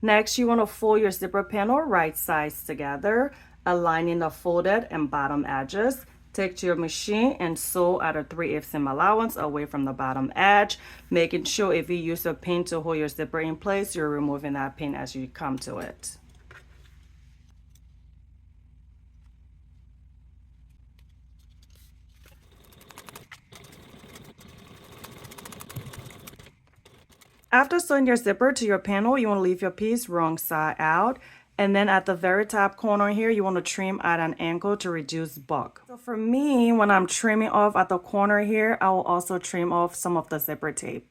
Next, you want to fold your zipper panel right sides together, aligning the folded and bottom edges Take to your machine and sew at a 3/8 seam allowance away from the bottom edge, making sure if you use a pin to hold your zipper in place, you're removing that pin as you come to it. After sewing your zipper to your panel, you want to leave your piece wrong side out. And then at the very top corner here, you want to trim at an angle to reduce bulk. So for me, when I'm trimming off at the corner here, I will also trim off some of the zipper tape.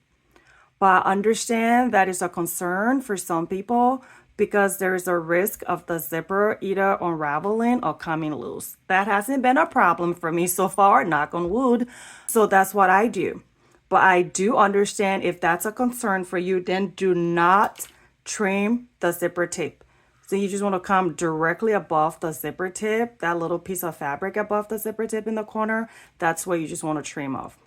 But I understand that is a concern for some people because there is a risk of the zipper either unraveling or coming loose. That hasn't been a problem for me so far, knock on wood. So that's what I do. But I do understand if that's a concern for you, then do not trim the zipper tape. So you just want to come directly above the zipper tip, that little piece of fabric above the zipper tip in the corner. That's where you just want to trim off.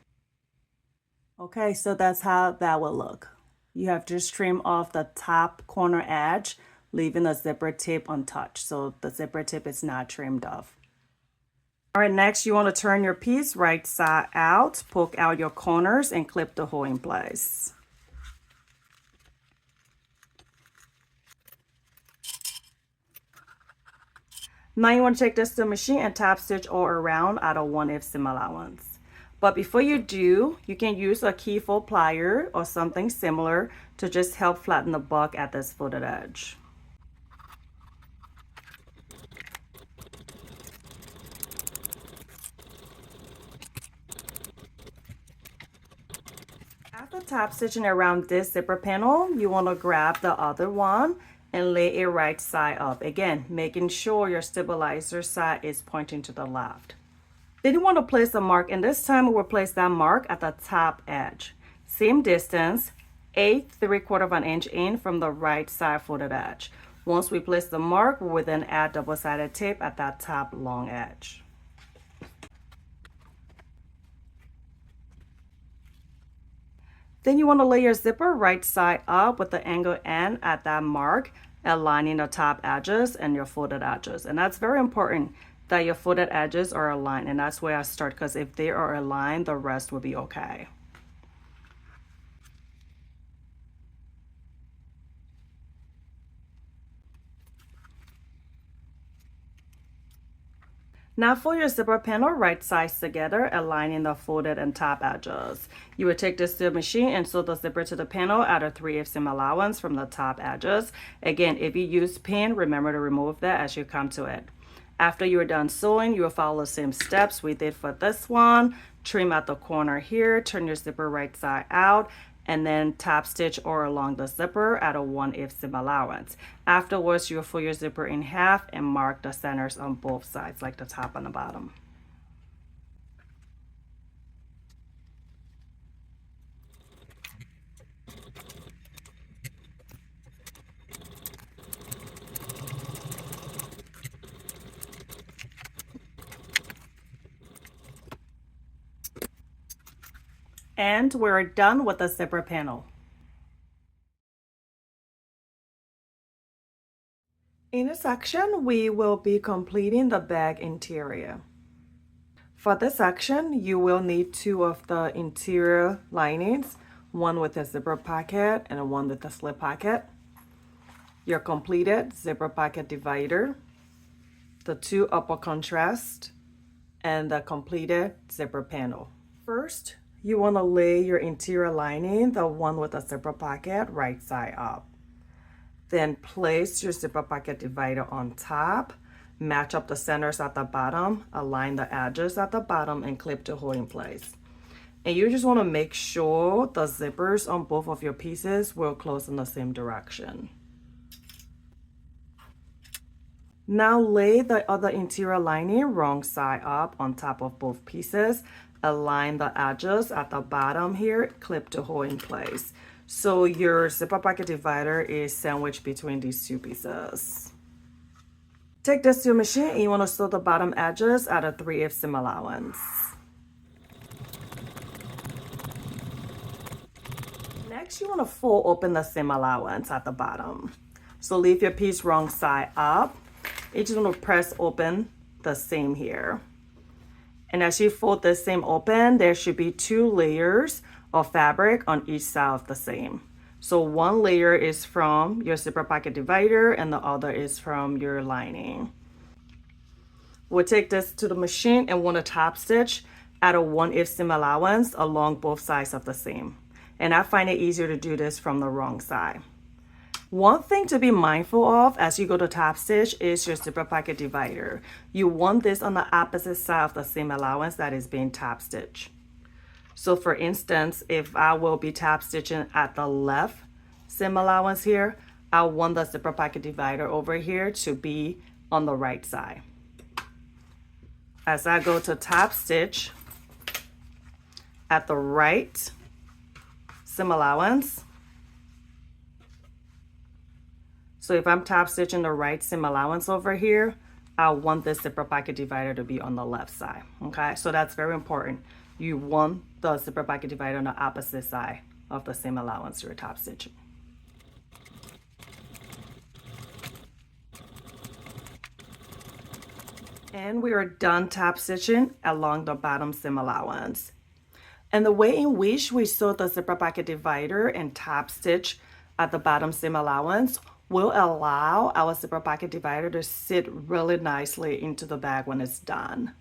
Okay, so that's how that will look. You have just trimmed off the top corner edge, leaving the zipper tip untouched. So the zipper tip is not trimmed off. All right, next you want to turn your piece right side out, poke out your corners, and clip the hole in place. Now you want to take this to the machine and top stitch all around at a 1/8 seam allowance. But before you do, you can use a keyfold plier or something similar to just help flatten the buck at this folded edge. After top stitching around this zipper panel, you want to grab the other one and lay it right side up. Again, making sure your stabilizer side is pointing to the left. Then you want to place a mark, and this time we will place that mark at the top edge. Same distance, 8¾ of an inch in from the right side folded edge. Once we place the mark, we will then add double-sided tape at that top long edge. Then you want to lay your zipper right side up with the angle end at that mark, aligning the top edges and your folded edges. And that's very important that your folded edges are aligned, and that's where I start, because if they are aligned, the rest will be okay. Now for your zipper panel, right sides together, aligning the folded and top edges. You would take this to the machine and sew the zipper to the panel at a 3/8 seam allowance from the top edges. Again, if you use pin, remember to remove that as you come to it. After you are done sewing, you will follow the same steps we did for this one. Trim at the corner here, turn your zipper right side out, and then top stitch or along the zipper at a 1/8 seam allowance. Afterwards, you'll fold your zipper in half and mark the centers on both sides, like the top and the bottom. And we're done with the zipper panel. In this section, we will be completing the bag interior. For this section, you will need two of the interior linings, one with a zipper pocket and one with a slip pocket, your completed zipper pocket divider, the two upper contrast, and the completed zipper panel. First, you want to lay your interior lining, the one with a zipper pocket, right side up. Then place your zipper pocket divider on top, match up the centers at the bottom, align the edges at the bottom, and clip to hold in place. And you just want to make sure the zippers on both of your pieces will close in the same direction. Now lay the other interior lining wrong side up on top of both pieces. Align the edges at the bottom here, clip to hold in place. So your zipper pocket divider is sandwiched between these two pieces. Take this to your machine and you want to sew the bottom edges at a 3/8 seam allowance. Next, you want to fold open the seam allowance at the bottom. So leave your piece wrong side up. You just want to press open the seam here. And as you fold this seam open, there should be 2 layers of fabric on each side of the seam. So one layer is from your zipper pocket divider and the other is from your lining. We'll take this to the machine and want to top stitch at a 1/8 seam allowance along both sides of the seam. And I find it easier to do this from the wrong side. One thing to be mindful of as you go to top stitch is your zipper pocket divider. You want this on the opposite side of the seam allowance that is being top stitched. So for instance, if I will be top stitching at the left seam allowance here, I want the zipper pocket divider over here to be on the right side. As I go to top stitch at the right seam allowance, so if I'm top stitching the right seam allowance over here, I want this zipper pocket divider to be on the left side, okay? So that's very important. You want the zipper pocket divider on the opposite side of the seam allowance you're top stitching. And we are done top stitching along the bottom seam allowance. And the way in which we sew the zipper pocket divider and top stitch at the bottom seam allowance will allow our zipper pocket divider to sit really nicely into the bag when it's done.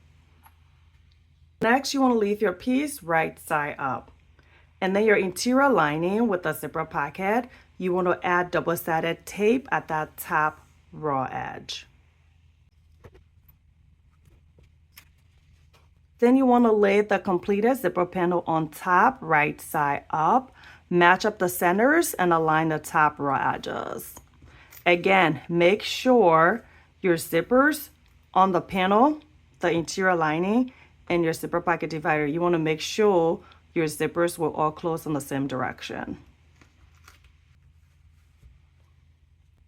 Next, you want to leave your piece right side up. And then your interior lining with the zipper pocket, you want to add double-sided tape at that top raw edge. Then you want to lay the completed zipper panel on top, right side up, match up the centers and align the top raw edges. Again, make sure your zippers on the panel, the interior lining, and your zipper pocket divider, you want to make sure your zippers will all close in the same direction.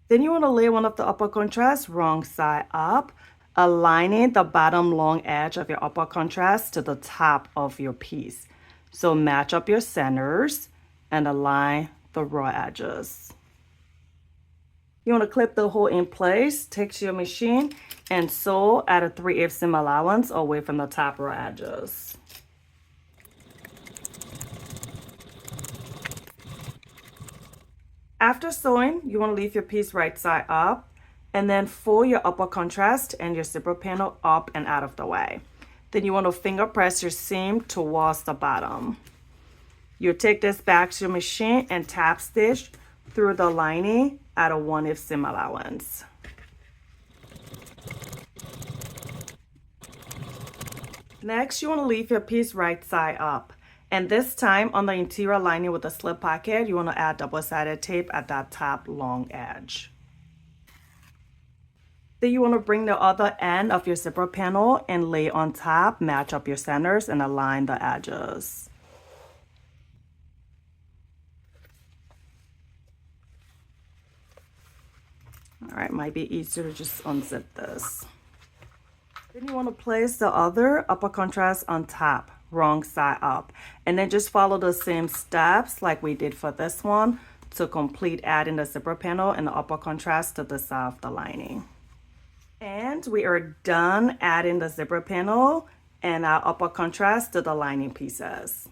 Then you want to lay one of the upper contrast wrong side up, aligning the bottom long edge of your upper contrast to the top of your piece. So match up your centers and align the raw edges. You want to clip the hole in place, take to your machine, and sew at a 3/8 seam allowance away from the top raw edges. After sewing, you want to leave your piece right side up and then fold your upper contrast and your zipper panel up and out of the way. Then you want to finger press your seam towards the bottom. You take this back to your machine and top stitch through the lining at a 1/8 seam allowance. Next, you want to leave your piece right side up. And this time on the interior lining with the slip pocket, you want to add double-sided tape at that top long edge. Then you want to bring the other end of your zipper panel and lay on top, match up your centers and align the edges. All right, might be easier to just unzip this. Then you want to place the other upper contrast on top, wrong side up. And then just follow the same steps like we did for this one to complete adding the zipper panel and the upper contrast to the side of the lining. And we are done adding the zipper panel and our upper contrast to the lining pieces.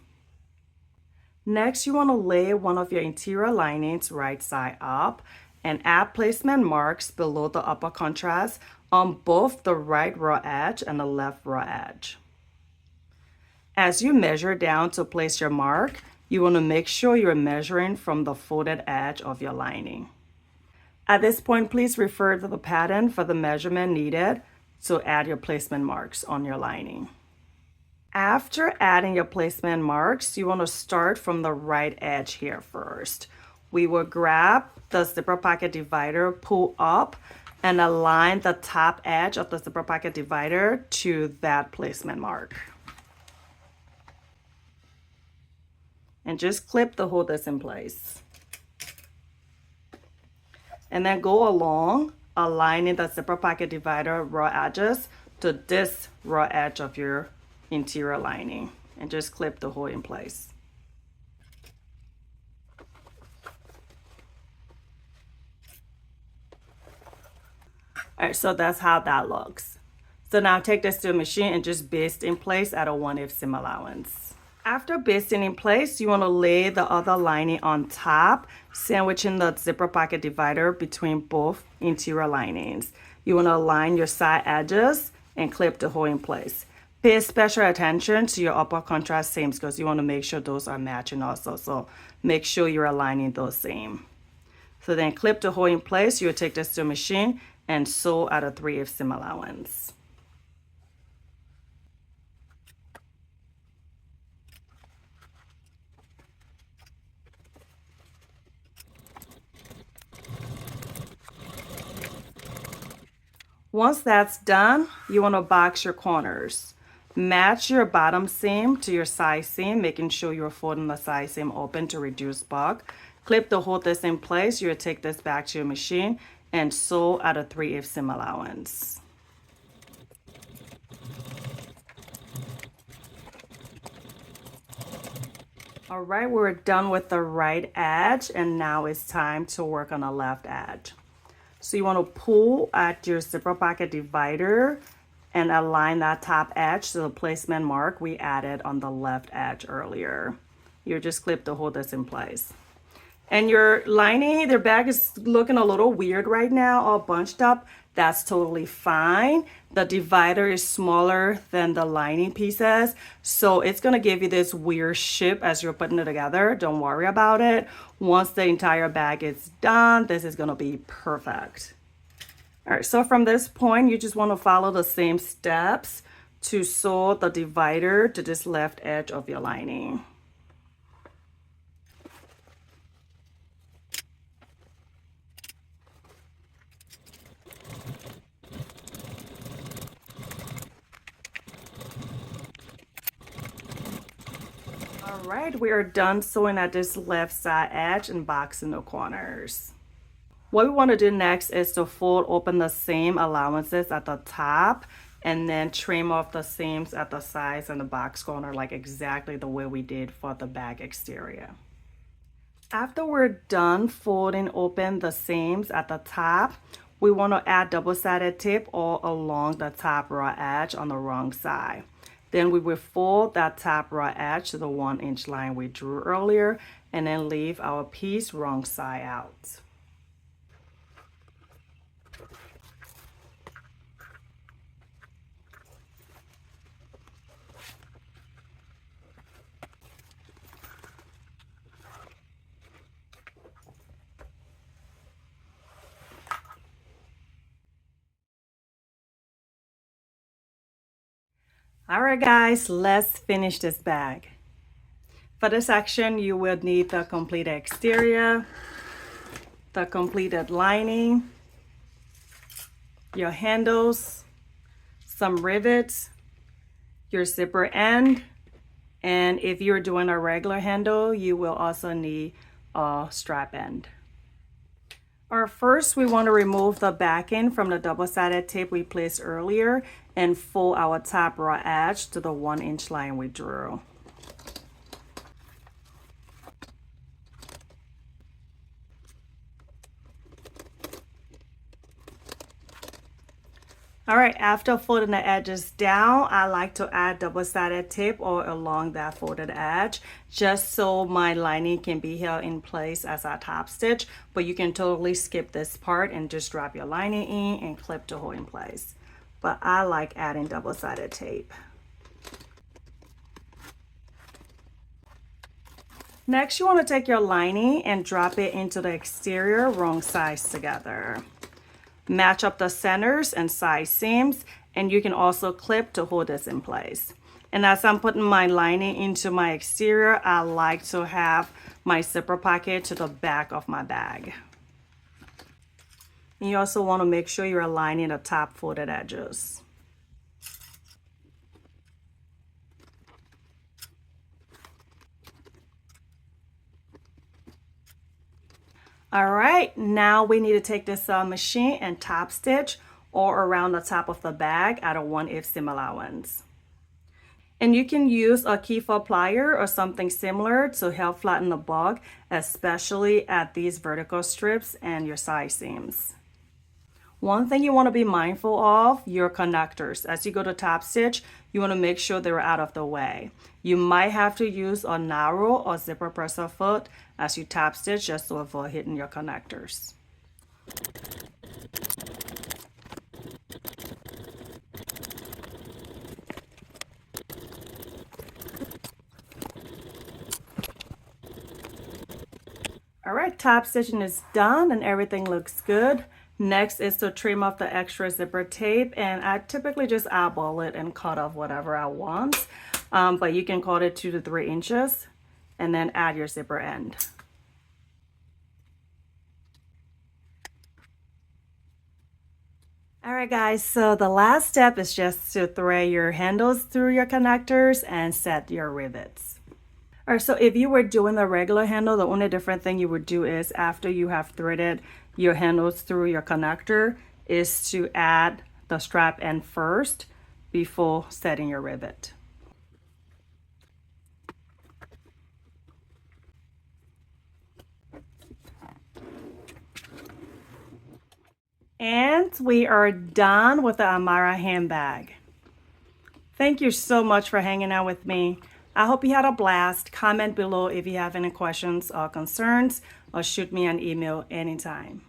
Next, you want to lay one of your interior linings right side up and add placement marks below the upper contrast on both the right raw edge and the left raw edge. As you measure down to place your mark, you want to make sure you're measuring from the folded edge of your lining. At this point, please refer to the pattern for the measurement needed to add your placement marks on your lining. After adding your placement marks, you want to start from the right edge here first. We will grab the zipper pocket divider, pull up, and align the top edge of the zipper pocket divider to that placement mark. And just clip to hold this in place. And then go along, aligning the zipper pocket divider raw edges to this raw edge of your interior lining. And just clip the hole in place. All right, so that's how that looks. So now take this to a machine and just baste in place at a 1/8 seam allowance. After basting in place, you want to lay the other lining on top, sandwiching the zipper pocket divider between both interior linings. You want to align your side edges and clip the hole in place. Pay special attention to your upper contrast seams because you want to make sure those are matching also. So make sure you're aligning those seams. So then clip the hole in place. You'll take this to a machine and sew at a 3/8 seam allowance. Once that's done, you want to box your corners. Match your bottom seam to your side seam, making sure you're folding the side seam open to reduce bulk. Clip to hold this in place. You'll take this back to your machine and sew at a 3/8 seam allowance. All right, we're done with the right edge, and now it's time to work on the left edge. So you want to pull at your zipper pocket divider and align that top edge to the placement mark we added on the left edge earlier. You just clip to hold this in place. And your lining, their bag is looking a little weird right now, all bunched up. That's totally fine. The divider is smaller than the lining pieces, so it's gonna give you this weird shape as you're putting it together. Don't worry about it. Once the entire bag is done, this is gonna be perfect. All right, so from this point, you just wanna follow the same steps to sew the divider to this left edge of your lining. All right, we are done sewing at this left side edge and boxing the corners. What we want to do next is to fold open the seam allowances at the top and then trim off the seams at the sides and the box corner like exactly the way we did for the bag exterior. After we're done folding open the seams at the top, we want to add double-sided tape all along the top raw edge on the wrong side. Then we will fold that top raw edge to the 1-inch line we drew earlier and then leave our piece wrong side out. All right, guys, let's finish this bag. For this section, you will need the completed exterior, the completed lining, your handles, some rivets, your zipper end, and if you're doing a regular handle, you will also need a strap end. First, we want to remove the backing from the double-sided tape we placed earlier and fold our top raw edge to the 1-inch line we drew. All right, after folding the edges down, I like to add double-sided tape all along that folded edge, just so my lining can be held in place as I top stitch, but you can totally skip this part and just drop your lining in and clip the hole in place. But I like adding double-sided tape. Next, you want to take your lining and drop it into the exterior wrong sides together. Match up the centers and side seams, and you can also clip to hold this in place. And as I'm putting my lining into my exterior, I like to have my zipper pocket to the back of my bag. And you also want to make sure you're aligning the top folded edges. All right, now we need to take this machine and top stitch all around the top of the bag at a 1/8 seam allowance. And you can use a key-fob plier or something similar to help flatten the bulk, especially at these vertical strips and your side seams. One thing you want to be mindful of, your connectors. As you go to top stitch, you want to make sure they're out of the way. You might have to use a narrow or zipper presser foot as you top stitch just to avoid hitting your connectors. All right, top stitching is done and everything looks good. Next is to trim off the extra zipper tape, and I typically just eyeball it and cut off whatever I want, but you can cut it 2 to 3 inches and then add your zipper end. All right guys, so the last step is just to thread your handles through your connectors and set your rivets. All right, so if you were doing the regular handle, the only different thing you would do is after you have threaded your handles through your connector is to add the strap end first before setting your rivet. And we are done with the Amara handbag. Thank you so much for hanging out with me. I hope you had a blast. Comment below if you have any questions or concerns, or shoot me an email anytime.